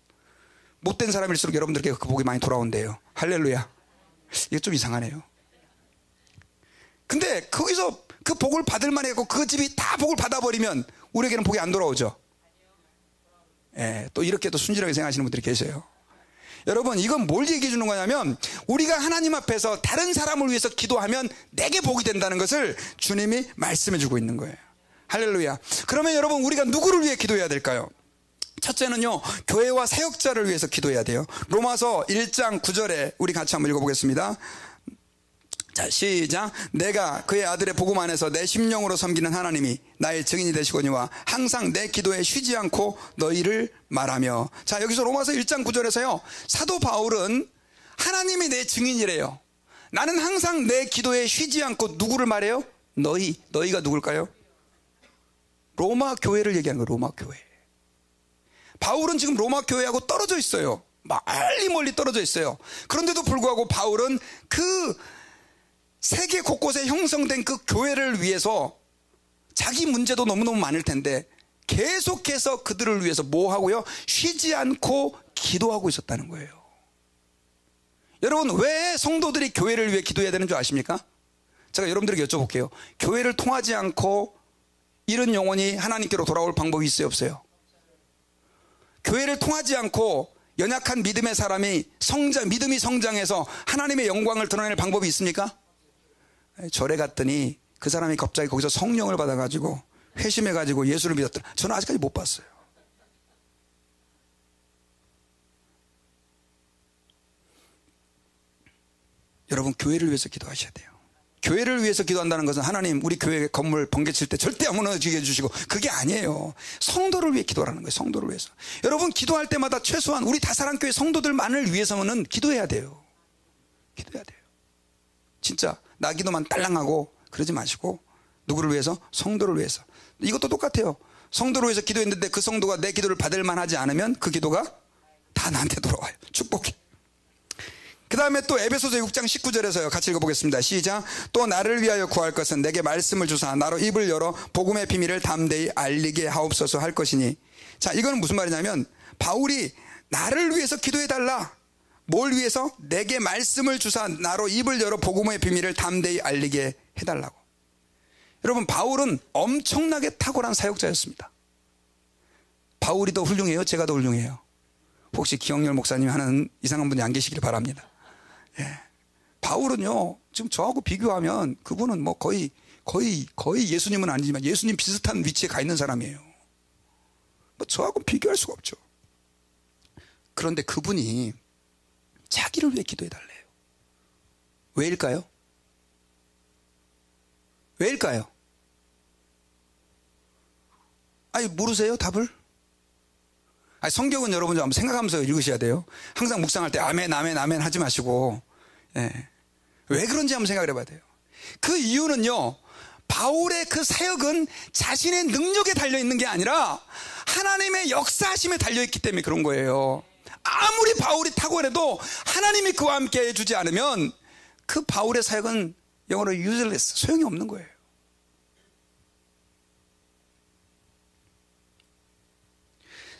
못된 사람일수록 여러분들에게 그 복이 많이 돌아온대요. 할렐루야. 이게 좀 이상하네요. 근데 거기서 그 복을 받을 만하고 그 집이 다 복을 받아버리면 우리에게는 복이 안 돌아오죠. 또 이렇게 또 순진하게 생각하시는 분들이 계세요. 여러분, 이건 뭘 얘기해 주는 거냐면 우리가 하나님 앞에서 다른 사람을 위해서 기도하면 내게 복이 된다는 것을 주님이 말씀해 주고 있는 거예요. 할렐루야. 그러면 여러분, 우리가 누구를 위해 기도해야 될까요? 첫째는요, 교회와 사역자를 위해서 기도해야 돼요. 로마서 1장 9절에 우리 같이 한번 읽어보겠습니다. 자, 시작. 내가 그의 아들의 복음 안에서 내 심령으로 섬기는 하나님이 나의 증인이 되시거니와 항상 내 기도에 쉬지 않고 너희를 말하며. 자, 여기서 로마서 1장 9절에서요, 사도 바울은 하나님이 내 증인이래요. 나는 항상 내 기도에 쉬지 않고 누구를 말해요? 너희가 누굴까요? 로마 교회를 얘기하는 거예요. 로마 교회. 바울은 지금 로마 교회하고 떨어져 있어요. 멀리 떨어져 있어요. 그런데도 불구하고 바울은 그 세계 곳곳에 형성된 그 교회를 위해서, 자기 문제도 너무너무 많을 텐데 계속해서 그들을 위해서 뭐 하고요? 쉬지 않고 기도하고 있었다는 거예요. 여러분, 왜 성도들이 교회를 위해 기도해야 되는 줄 아십니까? 제가 여러분들에게 여쭤볼게요. 교회를 통하지 않고 잃은 영혼이 하나님께로 돌아올 방법이 있어요, 없어요? 교회를 통하지 않고 연약한 믿음의 사람이 믿음이 성장해서 하나님의 영광을 드러낼 방법이 있습니까? 절에 갔더니 그 사람이 갑자기 거기서 성령을 받아가지고 회심해가지고 예수를 믿었다. 저는 아직까지 못 봤어요. 여러분, 교회를 위해서 기도하셔야 돼요. 교회를 위해서 기도한다는 것은 하나님 우리 교회 건물 번개칠 때 절대 안 무너지게 해주시고, 그게 아니에요. 성도를 위해 기도하는 거예요. 성도를 위해서. 여러분, 기도할 때마다 최소한 우리 다사랑교회 성도들만을 위해서는 기도해야 돼요. 기도해야 돼요. 진짜 나 기도만 딸랑하고 그러지 마시고, 누구를 위해서? 성도를 위해서. 이것도 똑같아요. 성도를 위해서 기도했는데 그 성도가 내 기도를 받을 만하지 않으면 그 기도가 다 나한테 돌아와요. 축복해. 그 다음에 또 에베소서 6장 19절에서요. 같이 읽어보겠습니다. 시작. 또 나를 위하여 구할 것은 내게 말씀을 주사 나로 입을 열어 복음의 비밀을 담대히 알리게 하옵소서 할 것이니. 자, 이거는 무슨 말이냐면 바울이 나를 위해서 기도해달라. 뭘 위해서? 내게 말씀을 주사 나로 입을 열어 복음의 비밀을 담대히 알리게 해달라고. 여러분, 바울은 엄청나게 탁월한 사역자였습니다. 바울이 더 훌륭해요? 제가 더 훌륭해요? 혹시 기영렬 목사님이 하는 이상한 분이 안 계시길 바랍니다. 예. 바울은요, 지금 저하고 비교하면 그분은 뭐 거의 예수님은 아니지만 예수님 비슷한 위치에 가 있는 사람이에요. 뭐 저하고 비교할 수가 없죠. 그런데 그분이 자기를 위해 기도해 달래요. 왜일까요? 왜일까요? 아니, 모르세요? 답을? 아니, 성경은 여러분 좀 한번 생각하면서 읽으셔야 돼요. 항상 묵상할 때 아멘, 아멘, 아멘 하지 마시고. 예. 왜 그런지 한번 생각을 해봐야 돼요. 그 이유는요, 바울의 그 사역은 자신의 능력에 달려있는 게 아니라 하나님의 역사하심에 달려있기 때문에 그런 거예요. 아무리 바울이 탁월해도 하나님이 그와 함께 해주지 않으면 그 바울의 사역은 영어로 useless, 소용이 없는 거예요.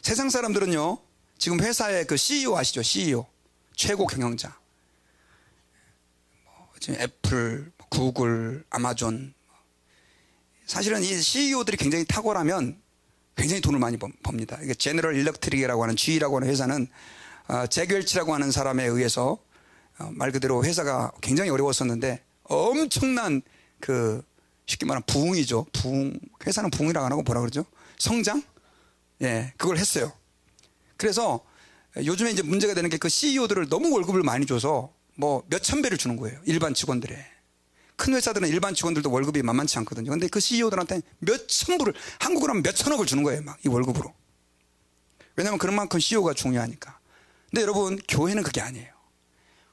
세상 사람들은요, 지금 회사의 그 CEO 아시죠? CEO. 최고 경영자. 지금 애플, 구글, 아마존. 사실은 이 CEO들이 굉장히 탁월하면 굉장히 돈을 많이 법니다. 이게 제너럴 일렉트릭이라고 하는 GE라고 하는 회사는 잭 웰치라고 하는 사람에 의해서 말 그대로 회사가 굉장히 어려웠었는데 엄청난 그 쉽게 말하면 부흥이죠. 회사는 부흥이라고 안 하고 뭐라 그러죠? 성장? 예, 그걸 했어요. 그래서 요즘에 이제 문제가 되는 게 그 CEO들을 너무 월급을 많이 줘서 뭐 몇천 배를 주는 거예요. 일반 직원들에. 큰 회사들은 일반 직원들도 월급이 만만치 않거든요. 근데 그 CEO들한테 몇천 불을, 한국으로 하면 몇천억을 주는 거예요. 막 이 월급으로. 왜냐하면 그만큼 CEO가 중요하니까. 근데 여러분, 교회는 그게 아니에요.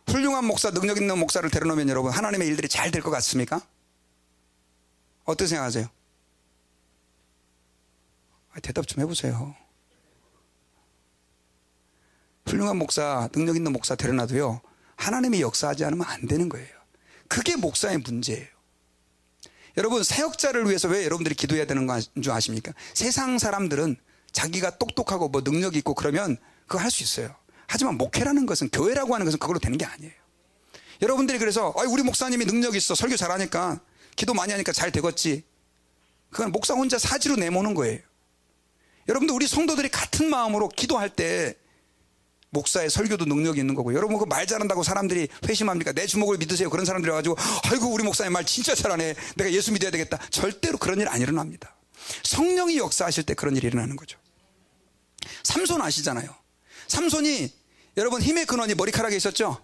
훌륭한 목사, 능력 있는 목사를 데려놓으면 여러분, 하나님의 일들이 잘 될 것 같습니까? 어떻게 생각하세요? 대답 좀 해보세요. 훌륭한 목사, 능력 있는 목사 데려놔도요, 하나님이 역사하지 않으면 안 되는 거예요. 그게 목사의 문제예요. 여러분, 사역자를 위해서 왜 여러분들이 기도해야 되는 줄 아십니까? 세상 사람들은 자기가 똑똑하고 뭐 능력이 있고 그러면 그거 할 수 있어요. 하지만 목회라는 것은, 교회라고 하는 것은 그걸로 되는 게 아니에요. 여러분들이 그래서 우리 목사님이 능력이 있어, 설교 잘하니까, 기도 많이 하니까 잘 되겠지. 그건 목사 혼자 사지로 내모는 거예요. 여러분들, 우리 성도들이 같은 마음으로 기도할 때 목사의 설교도 능력이 있는 거고. 여러분 그 말 잘한다고 사람들이 회심합니까? 내 주목을 믿으세요. 그런 사람들이 와가지고 아이고 우리 목사님 말 진짜 잘하네. 내가 예수 믿어야 되겠다. 절대로 그런 일 안 일어납니다. 성령이 역사하실 때 그런 일이 일어나는 거죠. 삼손 아시잖아요. 삼손이 여러분 힘의 근원이 머리카락에 있었죠?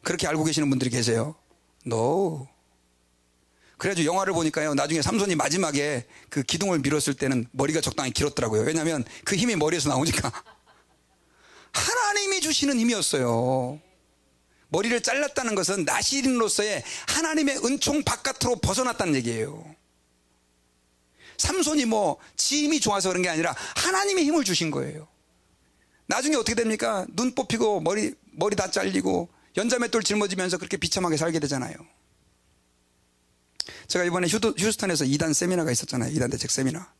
그렇게 알고 계시는 분들이 계세요. No. 그래가지고 영화를 보니까요, 나중에 삼손이 마지막에 그 기둥을 밀었을 때는 머리가 적당히 길었더라고요. 왜냐하면 그 힘이 머리에서 나오니까. 하나님이 주시는 힘이었어요. 머리를 잘랐다는 것은 나시린으로서의 하나님의 은총 바깥으로 벗어났다는 얘기예요. 삼손이 뭐 지 힘이 좋아서 그런 게 아니라 하나님의 힘을 주신 거예요. 나중에 어떻게 됩니까? 눈 뽑히고 머리 다 잘리고 연자맷돌 짊어지면서 그렇게 비참하게 살게 되잖아요. 제가 이번에 휴스턴에서 2단 세미나가 있었잖아요. 2단 대책 세미나.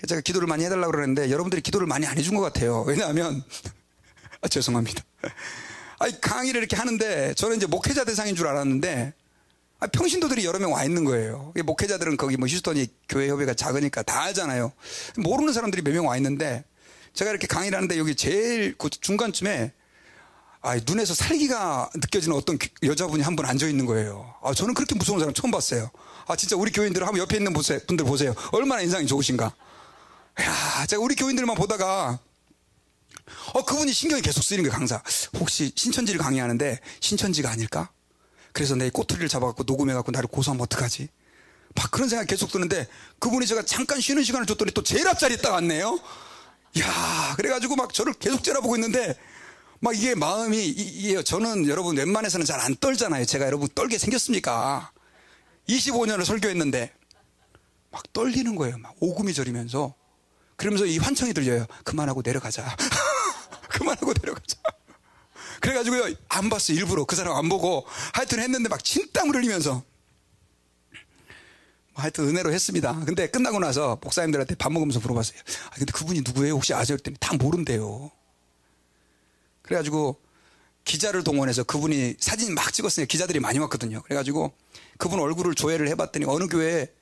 제가 기도를 많이 해달라고 그러는데 여러분들이 기도를 많이 안 해준 것 같아요. 왜냐하면 죄송합니다. 강의를 이렇게 하는데 저는 이제 목회자 대상인 줄 알았는데 평신도들이 여러 명 와 있는 거예요. 목회자들은 거기 뭐 휴스턴이 교회 협회가 작으니까 다 알잖아요. 모르는 사람들이 몇 명 와 있는데 제가 이렇게 강의를 하는데 여기 제일 그 중간쯤에 눈에서 살기가 느껴지는 어떤 여자분이 한 분 앉아 있는 거예요. 저는 그렇게 무서운 사람 처음 봤어요. 진짜 우리 교인들 한번 옆에 있는 분들 보세요. 얼마나 인상이 좋으신가. 제가 우리 교인들만 보다가 그분이 신경이 계속 쓰이는 거예요. 강사. 혹시 신천지를 강의하는데 신천지가 아닐까? 그래서 내 꼬투리를 잡아갖고 녹음해갖고 나를 고소하면 어떡하지? 막 그런 생각이 계속 드는데 그분이 제가 잠깐 쉬는 시간을 줬더니 또 제일 앞자리에 딱 왔네요. 그래가지고 막 저를 계속 째려보고 있는데 막 이게 마음이 저는 여러분 웬만해서는 잘 안 떨잖아요. 제가 여러분 떨게 생겼습니까? 25년을 설교했는데 막 떨리는 거예요. 막 오금이 저리면서. 그러면서 이 환청이 들려요. 그만하고 내려가자. 그만하고 내려가자. 그래가지고요, 안 봤어요. 일부러 그 사람 안 보고 하여튼 했는데 막 진땀을 흘리면서 하여튼 은혜로 했습니다. 근데 끝나고 나서 목사님들한테 밥 먹으면서 물어봤어요. 근데 그분이 누구예요? 혹시 아세요? 그랬더니 다 모른대요. 그래가지고 기자를 동원해서 그분이 사진 막 찍었어요. 기자들이 많이 왔거든요. 그래가지고 그분 얼굴을 조회를 해봤더니 어느 교회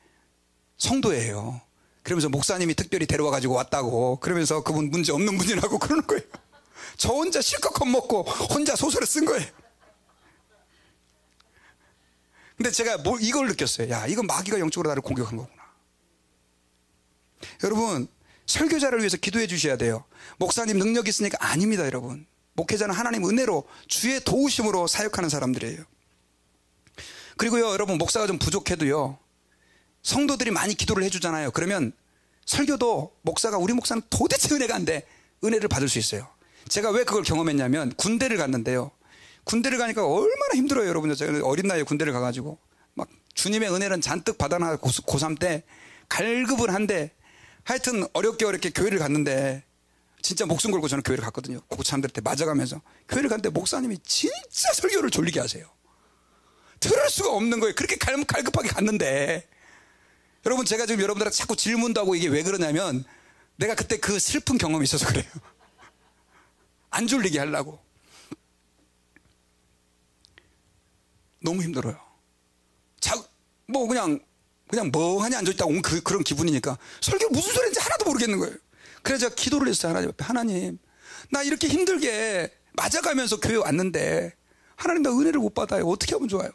성도예요. 그러면서 목사님이 특별히 데려와가지고 왔다고. 그러면서 그분 문제 없는 분이라고 그러는 거예요. 저 혼자 실컷 겁먹고 혼자 소설을 쓴 거예요. 근데 제가 이걸 느꼈어요. 이건 마귀가 영적으로 나를 공격한 거구나. 여러분, 설교자를 위해서 기도해 주셔야 돼요. 목사님 능력 있으니까 아닙니다, 여러분. 목회자는 하나님 은혜로 주의 도우심으로 사역하는 사람들이에요. 그리고요, 여러분, 목사가 좀 부족해도요, 성도들이 많이 기도를 해주잖아요. 그러면 설교도 우리 목사는 도대체 은혜가 안 돼. 은혜를 받을 수 있어요. 제가 왜 그걸 경험했냐면 군대를 갔는데요. 군대를 가니까 얼마나 힘들어요, 여러분. 제가 어린 나이에 군대를 가가지고 막 주님의 은혜는 잔뜩 받아나 고3 때 갈급을 한데 하여튼 어렵게 교회를 갔는데 진짜 목숨 걸고 저는 교회를 갔거든요. 고참들한테 맞아가면서 교회를 갔는데 목사님이 진짜 설교를 졸리게 하세요. 들을 수가 없는 거예요. 그렇게 갈급하게 갔는데 여러분, 제가 지금 여러분들한테 자꾸 질문도 하고 이게 왜 그러냐면 내가 그때 그 슬픈 경험이 있어서 그래요. 안 졸리게 하려고. 너무 힘들어요. 그냥 멍하니 앉아있다가 온 그런 기분이니까 설교 무슨 소리인지 하나도 모르겠는 거예요. 그래서 제가 기도를 했어요. 하나님 앞에. 하나님, 나 이렇게 힘들게 맞아가면서 교회 왔는데 하나님, 나 은혜를 못 받아요. 어떻게 하면 좋아요?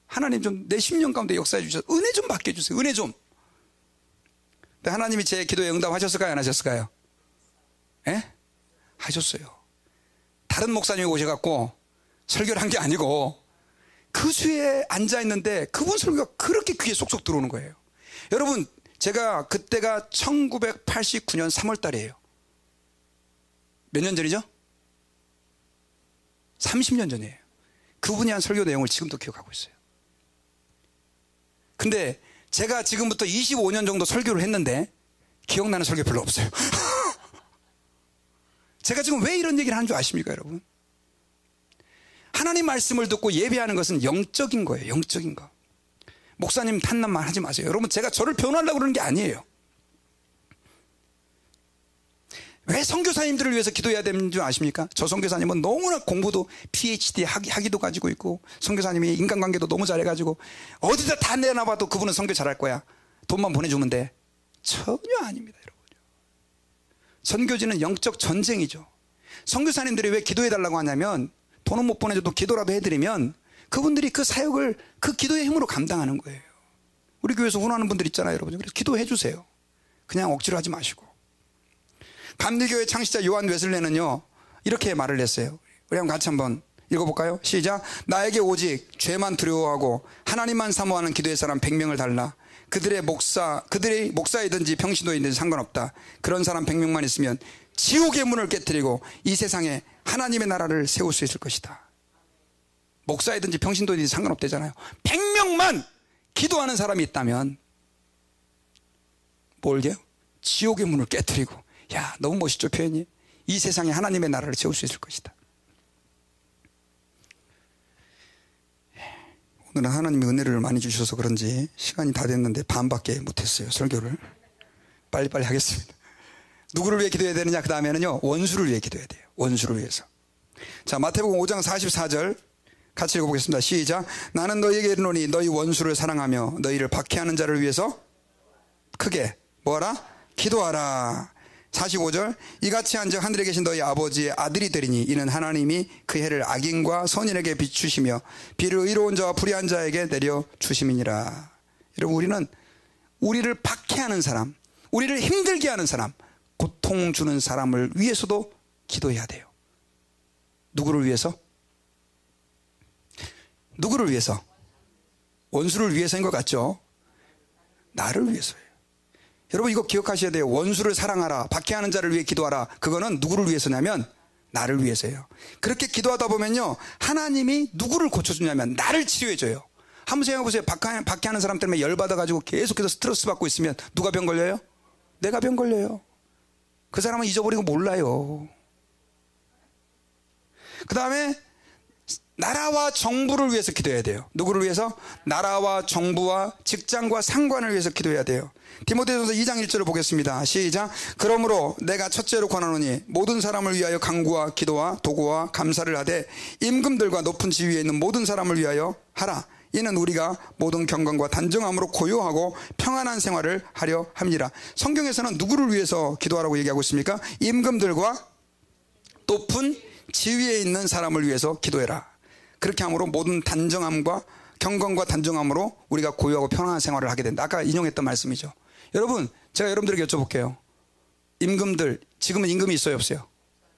하나님 좀 내 10년 가운데 역사해 주셔서 은혜 좀 받게 해주세요. 은혜 좀. 근데 하나님이 제 기도에 응답하셨을까요? 안 하셨을까요? 하셨어요. 다른 목사님이 오셔갖고 설교를 한 게 아니고 그 수에 앉아있는데 그분 설교가 그렇게 귀에 쏙쏙 들어오는 거예요. 여러분, 제가 그때가 1989년 3월 달이에요. 몇 년 전이죠? 30년 전이에요. 그분이 한 설교 내용을 지금도 기억하고 있어요. 근데 제가 지금부터 25년 정도 설교를 했는데 기억나는 설교 별로 없어요. 제가 지금 왜 이런 얘기를 하는 줄 아십니까, 여러분? 하나님 말씀을 듣고 예배하는 것은 영적인 거예요. 영적인 거. 목사님 탓난만 하지 마세요. 여러분, 제가 저를 변호하려고 그러는 게 아니에요. 왜 선교사님들을 위해서 기도해야 되는 줄 아십니까? 저 선교사님은 너무나 공부도 PhD 학위도 가지고 있고 선교사님이 인간관계도 너무 잘해가지고 어디다 다 내놔봐도 그분은 선교 잘할 거야. 돈만 보내주면 돼. 전혀 아닙니다, 여러분. 선교지는 영적 전쟁이죠. 선교사님들이 왜 기도해달라고 하냐면 돈은 못 보내줘도 기도라도 해드리면 그분들이 그 사역을 그 기도의 힘으로 감당하는 거예요. 우리 교회에서 훈하는 분들 있잖아요, 여러분. 그래서 기도해 주세요. 그냥 억지로 하지 마시고. 감리교회 창시자 요한 웨슬레는요, 이렇게 말을 했어요. 우리 한번 같이 한번 읽어볼까요? 시작. 나에게 오직 죄만 두려워하고 하나님만 사모하는 기도의 사람 100명을 달라. 그들이 목사이든지 평신도이든지 상관없다. 그런 사람 100명만 있으면 지옥의 문을 깨뜨리고 이 세상에 하나님의 나라를 세울 수 있을 것이다. 목사이든지 평신도이든지 상관없대잖아요. 100명만 기도하는 사람이 있다면 뭘게요? 지옥의 문을 깨뜨리고. 야, 너무 멋있죠, 표현이? 이 세상에 하나님의 나라를 세울 수 있을 것이다. 오늘은 하나님의 은혜를 많이 주셔서 그런지 시간이 다 됐는데 반밖에 못했어요, 설교를. 빨리빨리 하겠습니다. 누구를 위해 기도해야 되느냐? 그 다음에는요, 원수를 위해 기도해야 돼요. 원수를 위해서. 자, 마태복음 5장 44절 같이 읽어보겠습니다. 시작. 나는 너희에게 이르노니 너희 원수를 사랑하며 너희를 박해하는 자를 위해서 크게 뭐하라? 기도하라. 45절. 이같이 한즉 하늘에 계신 너희 아버지의 아들이 되리니 이는 하나님이 그 해를 악인과 선인에게 비추시며 비를 의로운 자와 불의한 자에게 내려주심이니라. 여러분, 우리는 우리를 박해하는 사람, 우리를 힘들게 하는 사람, 고통 주는 사람을 위해서도 기도해야 돼요. 누구를 위해서? 누구를 위해서? 원수를 위해서인 것 같죠? 나를 위해서예요. 여러분, 이거 기억하셔야 돼요. 원수를 사랑하라, 박해하는 자를 위해 기도하라. 그거는 누구를 위해서냐면 나를 위해서예요. 그렇게 기도하다 보면요, 하나님이 누구를 고쳐주냐면 나를 치료해줘요. 한번 생각해보세요. 박해하는 사람 때문에 열받아가지고 계속해서 스트레스 받고 있으면 누가 병 걸려요? 내가 병 걸려요. 그 사람은 잊어버리고 몰라요. 그 다음에 나라와 정부를 위해서 기도해야 돼요. 누구를 위해서? 나라와 정부와 직장과 상관을 위해서 기도해야 돼요. 디모데전서 2장 1절을 보겠습니다. 시작. 그러므로 내가 첫째로 권하노니 모든 사람을 위하여 간구와 기도와 도구와 감사를 하되 임금들과 높은 지위에 있는 모든 사람을 위하여 하라. 이는 우리가 모든 경건과 단정함으로 고요하고 평안한 생활을 하려 함이라. 성경에서는 누구를 위해서 기도하라고 얘기하고 있습니까? 임금들과 높은 지위에 있는 사람을 위해서 기도해라. 그렇게 함으로 모든 단정함과 경건과 단정함으로 우리가 고요하고 편안한 생활을 하게 된다. 아까 인용했던 말씀이죠. 여러분, 제가 여러분들에게 여쭤볼게요. 임금들, 지금은 임금이 있어요, 없어요?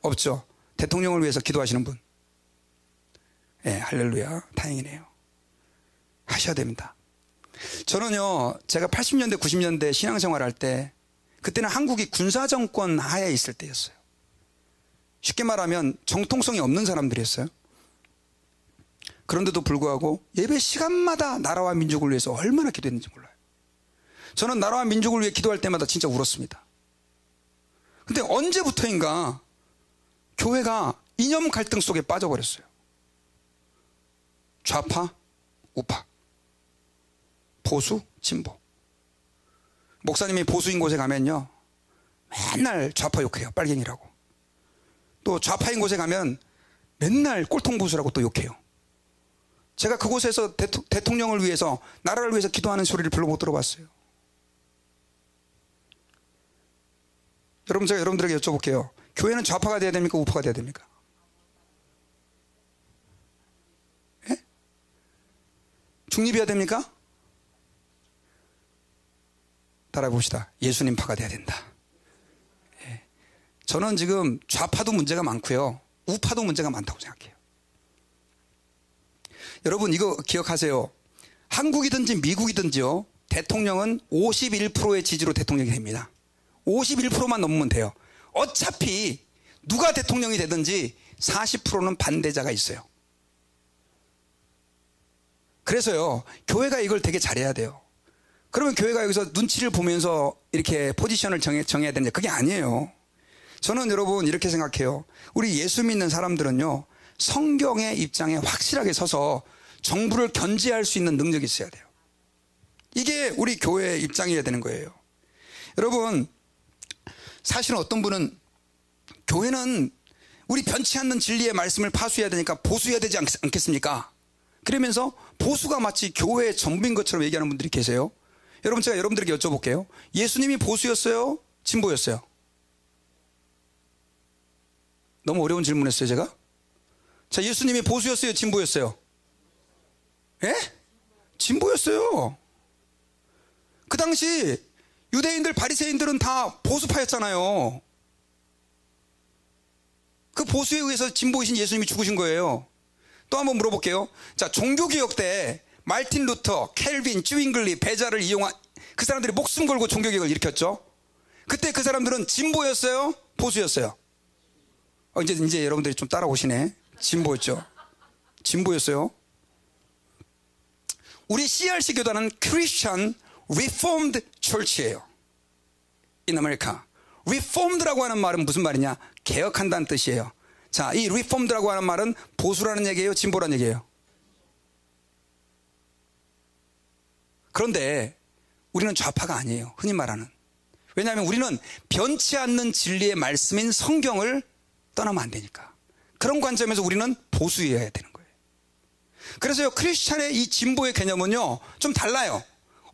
없죠. 대통령을 위해서 기도하시는 분. 예, 할렐루야. 다행이네요. 하셔야 됩니다. 저는요, 제가 80년대, 90년대 신앙생활 할 때, 그때는 한국이 군사정권 하에 있을 때였어요. 쉽게 말하면 정통성이 없는 사람들이었어요. 그런데도 불구하고 예배 시간마다 나라와 민족을 위해서 얼마나 기도했는지 몰라요. 저는 나라와 민족을 위해 기도할 때마다 진짜 울었습니다. 근데 언제부터인가 교회가 이념 갈등 속에 빠져버렸어요. 좌파, 우파, 보수, 진보. 목사님이 보수인 곳에 가면요, 맨날 좌파 욕해요. 빨갱이라고. 또 좌파인 곳에 가면 맨날 꼴통보수라고 또 욕해요. 제가 그곳에서 대통령을 위해서, 나라를 위해서 기도하는 소리를 별로 못 들어봤어요. 여러분, 제가 여러분들에게 여쭤볼게요. 교회는 좌파가 돼야 됩니까? 우파가 돼야 됩니까? 예? 중립이어야 됩니까? 따라해 봅시다. 예수님파가 돼야 된다. 예. 저는 지금 좌파도 문제가 많고요, 우파도 문제가 많다고 생각해요. 여러분, 이거 기억하세요. 한국이든지 미국이든지요, 대통령은 51%의 지지로 대통령이 됩니다. 51%만 넘으면 돼요. 어차피 누가 대통령이 되든지 40%는 반대자가 있어요. 그래서요, 교회가 이걸 되게 잘해야 돼요. 그러면 교회가 여기서 눈치를 보면서 이렇게 포지션을 정해야 되는데 그게 아니에요. 저는 여러분 이렇게 생각해요. 우리 예수 믿는 사람들은요, 성경의 입장에 확실하게 서서 정부를 견제할 수 있는 능력이 있어야 돼요. 이게 우리 교회의 입장이어야 되는 거예요. 여러분, 사실은 어떤 분은 교회는 우리 변치 않는 진리의 말씀을 파수해야 되니까 보수해야 되지 않겠습니까? 그러면서 보수가 마치 교회의 전부인 것처럼 얘기하는 분들이 계세요. 여러분, 제가 여러분들에게 여쭤볼게요. 예수님이 보수였어요? 진보였어요? 너무 어려운 질문했어요, 제가? 자, 예수님이 보수였어요, 진보였어요? 예? 진보였어요. 그 당시 유대인들, 바리새인들은 다 보수파였잖아요. 그 보수에 의해서 진보이신 예수님이 죽으신 거예요. 또 한번 물어볼게요. 자, 종교개혁 때 말틴 루터, 켈빈, 쯔윙글리, 베자를 이용한 그 사람들이 목숨 걸고 종교개혁을 일으켰죠. 그때 그 사람들은 진보였어요? 보수였어요? 이제 여러분들이 좀 따라오시네. 진보였죠. 진보였어요. 우리 CRC 교단은 Christian Reformed Church예요. In America. Reformed라고 하는 말은 무슨 말이냐? 개혁한다는 뜻이에요. 자, 이 Reformed라고 하는 말은 보수라는 얘기예요? 진보라는 얘기예요? 그런데 우리는 좌파가 아니에요. 흔히 말하는. 왜냐하면 우리는 변치 않는 진리의 말씀인 성경을 떠나면 안 되니까. 그런 관점에서 우리는 보수여야 되는 거예요. 그래서요, 크리스찬의 이 진보의 개념은요, 좀 달라요.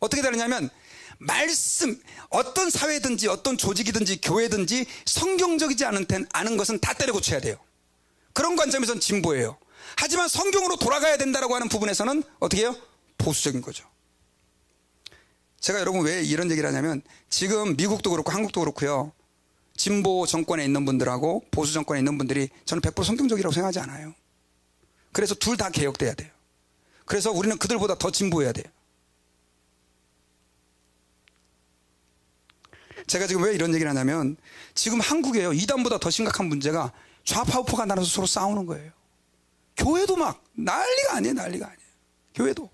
어떻게 다르냐면, 말씀, 어떤 사회든지 어떤 조직이든지 교회든지 성경적이지 않은 것은 다 때려 고쳐야 돼요. 그런 관점에서는 진보예요. 하지만 성경으로 돌아가야 된다고 하는 부분에서는 어떻게 해요? 보수적인 거죠. 제가 여러분 왜 이런 얘기를 하냐면, 지금 미국도 그렇고 한국도 그렇고요, 진보 정권에 있는 분들하고 보수 정권에 있는 분들이 저는 100% 성경적이라고 생각하지 않아요. 그래서 둘 다 개혁돼야 돼요. 그래서 우리는 그들보다 더 진보해야 돼요. 제가 지금 왜 이런 얘기를 하냐면, 지금 한국에요, 이단보다 더 심각한 문제가 좌파 우파가 나눠서 서로 싸우는 거예요. 교회도 막 난리가 아니에요. 난리가 아니에요. 교회도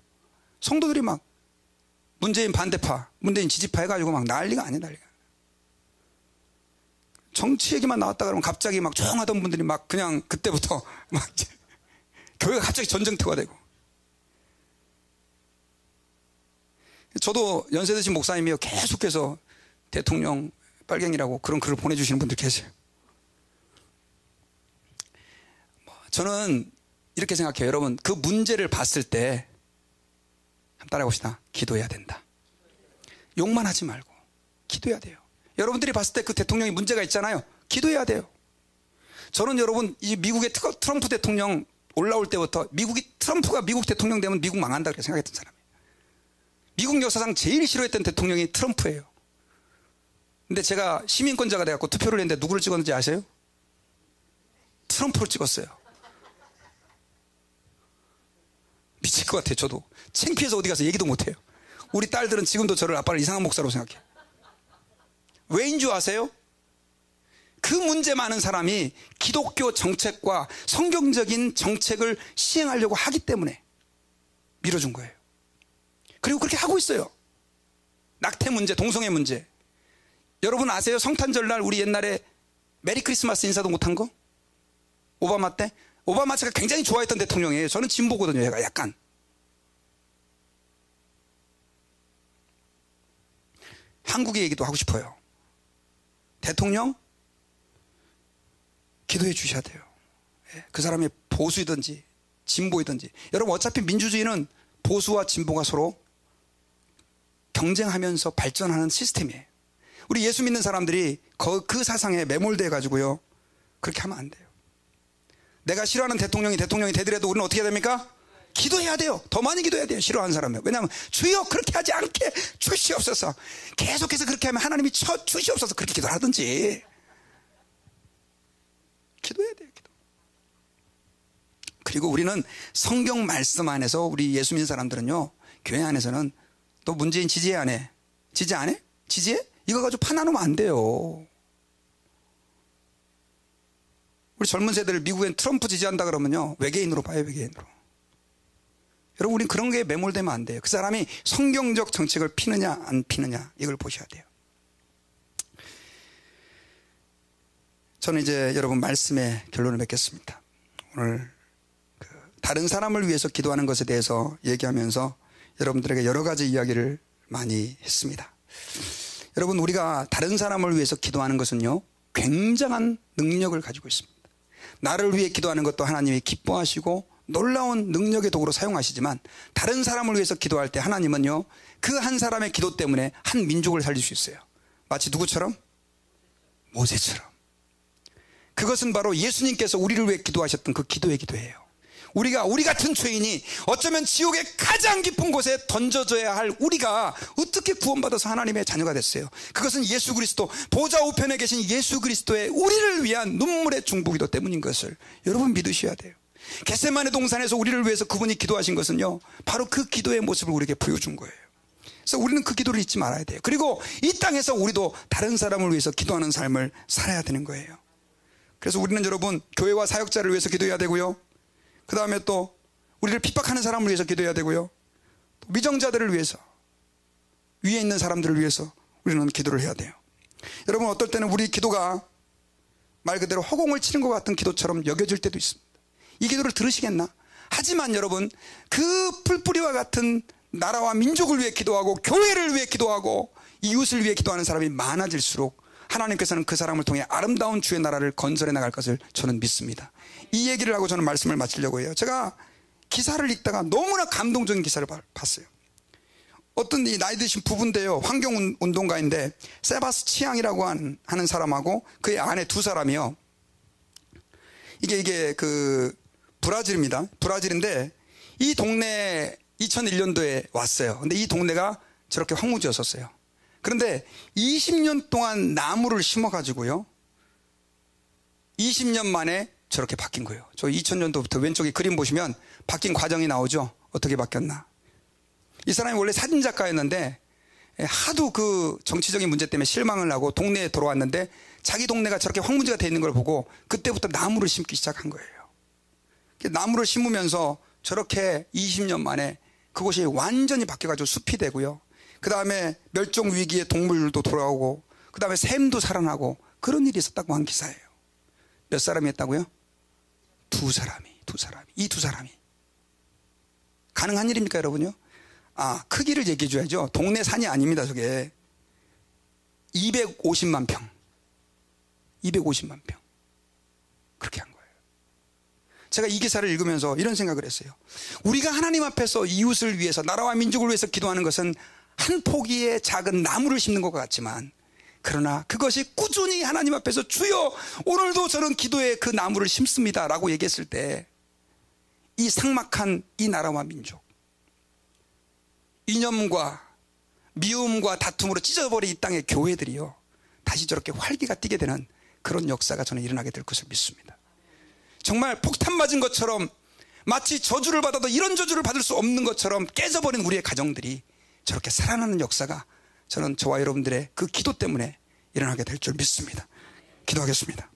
성도들이 막 문재인 반대파, 문재인 지지파 해가지고 막 난리가 아니에요. 난리가. 정치 얘기만 나왔다 그러면 갑자기 막 조용하던 분들이 막 그냥 그때부터 막 교회가 갑자기 전쟁터가 되고. 저도 연세 드신 목사님이요, 계속해서 대통령 빨갱이라고 그런 글을 보내주시는 분들 계세요. 저는 이렇게 생각해요. 여러분, 그 문제를 봤을 때 한번 따라해봅시다. 기도해야 된다. 욕만 하지 말고 기도해야 돼요. 여러분들이 봤을 때 그 대통령이 문제가 있잖아요. 기도해야 돼요. 저는 여러분, 이 미국의 트럼프 대통령 올라올 때부터 트럼프가 미국 대통령 되면 미국 망한다 그렇게 생각했던 사람이에요. 미국 역사상 제일 싫어했던 대통령이 트럼프예요. 근데 제가 시민권자가 돼갖고 투표를 했는데 누구를 찍었는지 아세요? 트럼프를 찍었어요. 미칠 것 같아요. 저도 창피해서 어디 가서 얘기도 못해요. 우리 딸들은 지금도 저를 아빠를 이상한 목사로 생각해요. 왜인 줄 아세요? 그 문제 많은 사람이 기독교 정책과 성경적인 정책을 시행하려고 하기 때문에 밀어준 거예요. 그리고 그렇게 하고 있어요. 낙태 문제, 동성애 문제. 여러분 아세요? 성탄절날 우리 옛날에 메리 크리스마스 인사도 못한 거? 오바마 때? 오바마 제가 굉장히 좋아했던 대통령이에요. 저는 진보거든요. 얘가 약간. 한국의 얘기도 하고 싶어요. 대통령 기도해 주셔야 돼요. 그 사람이 보수이든지 진보이든지. 여러분 어차피 민주주의는 보수와 진보가 서로 경쟁하면서 발전하는 시스템이에요. 우리 예수 믿는 사람들이 그 사상에 매몰돼 가지고요, 그렇게 하면 안 돼요. 내가 싫어하는 대통령이 되더라도 우리는 어떻게 해야 됩니까? 기도해야 돼요. 더 많이 기도해야 돼요. 싫어하는 사람은. 왜냐하면 주여 그렇게 하지 않게 주시옵소서. 계속해서 그렇게 하면 하나님이 주시옵소서. 그렇게 기도하든지. 기도해야 돼요. 기도. 그리고 우리는 성경 말씀 안에서 우리 예수 믿는 사람들은요, 교회 안에서는 또 문재인 지지해 안 해? 지지 안 해? 지지해? 이거 가지고 파나누면 안 돼요. 우리 젊은 세대를 미국엔 트럼프 지지한다 그러면요, 외계인으로 봐요. 외계인으로. 여러분, 우린 그런 게 매몰되면 안 돼요. 그 사람이 성경적 정책을 피느냐 안 피느냐 이걸 보셔야 돼요. 저는 이제 여러분 말씀의 결론을 맺겠습니다. 오늘 다른 사람을 위해서 기도하는 것에 대해서 얘기하면서 여러분들에게 여러 가지 이야기를 많이 했습니다. 여러분, 우리가 다른 사람을 위해서 기도하는 것은요, 굉장한 능력을 가지고 있습니다. 나를 위해 기도하는 것도 하나님이 기뻐하시고 놀라운 능력의 도구로 사용하시지만, 다른 사람을 위해서 기도할 때 하나님은요, 그 한 사람의 기도 때문에 한 민족을 살릴 수 있어요. 마치 누구처럼? 모세처럼. 그것은 바로 예수님께서 우리를 위해 기도하셨던 그 기도의 기도예요. 우리 같은 죄인이 어쩌면 지옥의 가장 깊은 곳에 던져져야 할 우리가 어떻게 구원받아서 하나님의 자녀가 됐어요? 그것은 예수 그리스도, 보좌 우편에 계신 예수 그리스도의 우리를 위한 눈물의 중보기도 때문인 것을 여러분 믿으셔야 돼요. 겟세마네 동산에서 우리를 위해서 그분이 기도하신 것은요, 바로 그 기도의 모습을 우리에게 보여준 거예요. 그래서 우리는 그 기도를 잊지 말아야 돼요. 그리고 이 땅에서 우리도 다른 사람을 위해서 기도하는 삶을 살아야 되는 거예요. 그래서 우리는 여러분, 교회와 사역자를 위해서 기도해야 되고요, 그 다음에 또 우리를 핍박하는 사람을 위해서 기도해야 되고요, 또 미정자들을 위해서, 위에 있는 사람들을 위해서 우리는 기도를 해야 돼요. 여러분, 어떨 때는 우리 기도가 말 그대로 허공을 치는 것 같은 기도처럼 여겨질 때도 있습니다. 이 기도를 들으시겠나? 하지만 여러분, 그 풀뿌리와 같은 나라와 민족을 위해 기도하고 교회를 위해 기도하고 이웃을 위해 기도하는 사람이 많아질수록 하나님께서는 그 사람을 통해 아름다운 주의 나라를 건설해 나갈 것을 저는 믿습니다. 이 얘기를 하고 저는 말씀을 마치려고 해요. 제가 기사를 읽다가 너무나 감동적인 기사를 봤어요. 어떤 이 나이 드신 부부인데요, 환경운동가인데 세바스 치앙이라고 하는 사람하고 그의 아내 두 사람이요, 이게 그 브라질입니다. 브라질인데 이 동네 2001년도에 왔어요. 근데 이 동네가 저렇게 황무지였었어요. 그런데 20년 동안 나무를 심어가지고요, 20년 만에 저렇게 바뀐 거예요. 저 2000년도부터 왼쪽에 그림 보시면 바뀐 과정이 나오죠. 어떻게 바뀌었나. 이 사람이 원래 사진작가였는데 하도 그 정치적인 문제 때문에 실망을 하고 동네에 돌아왔는데 자기 동네가 저렇게 황무지가 되어 있는 걸 보고 그때부터 나무를 심기 시작한 거예요. 나무를 심으면서 저렇게 20년 만에 그곳이 완전히 바뀌어가지고 숲이 되고요, 그 다음에 멸종 위기의 동물도 돌아오고, 그 다음에 샘도 살아나고, 그런 일이 있었다고 한 기사예요. 몇 사람이 했다고요? 두 사람이. 이 두 사람이. 가능한 일입니까, 여러분요? 크기를 얘기해 줘야죠. 동네 산이 아닙니다, 저게. 250만 평. 250만 평. 그렇게 한 거예요. 제가 이 기사를 읽으면서 이런 생각을 했어요. 우리가 하나님 앞에서 이웃을 위해서, 나라와 민족을 위해서 기도하는 것은 한 포기의 작은 나무를 심는 것 같지만, 그러나 그것이 꾸준히 하나님 앞에서 주여 오늘도 저는 기도에 그 나무를 심습니다 라고 얘기했을 때, 이 삭막한 이 나라와 민족, 이념과 미움과 다툼으로 찢어버린 이 땅의 교회들이요, 다시 저렇게 활기가 뛰게 되는 그런 역사가 저는 일어나게 될 것을 믿습니다. 정말 폭탄 맞은 것처럼, 마치 저주를 받아도 이런 저주를 받을 수 없는 것처럼 깨져버린 우리의 가정들이 저렇게 살아나는 역사가 저는 저와 여러분들의 그 기도 때문에 일어나게 될 줄 믿습니다. 기도하겠습니다.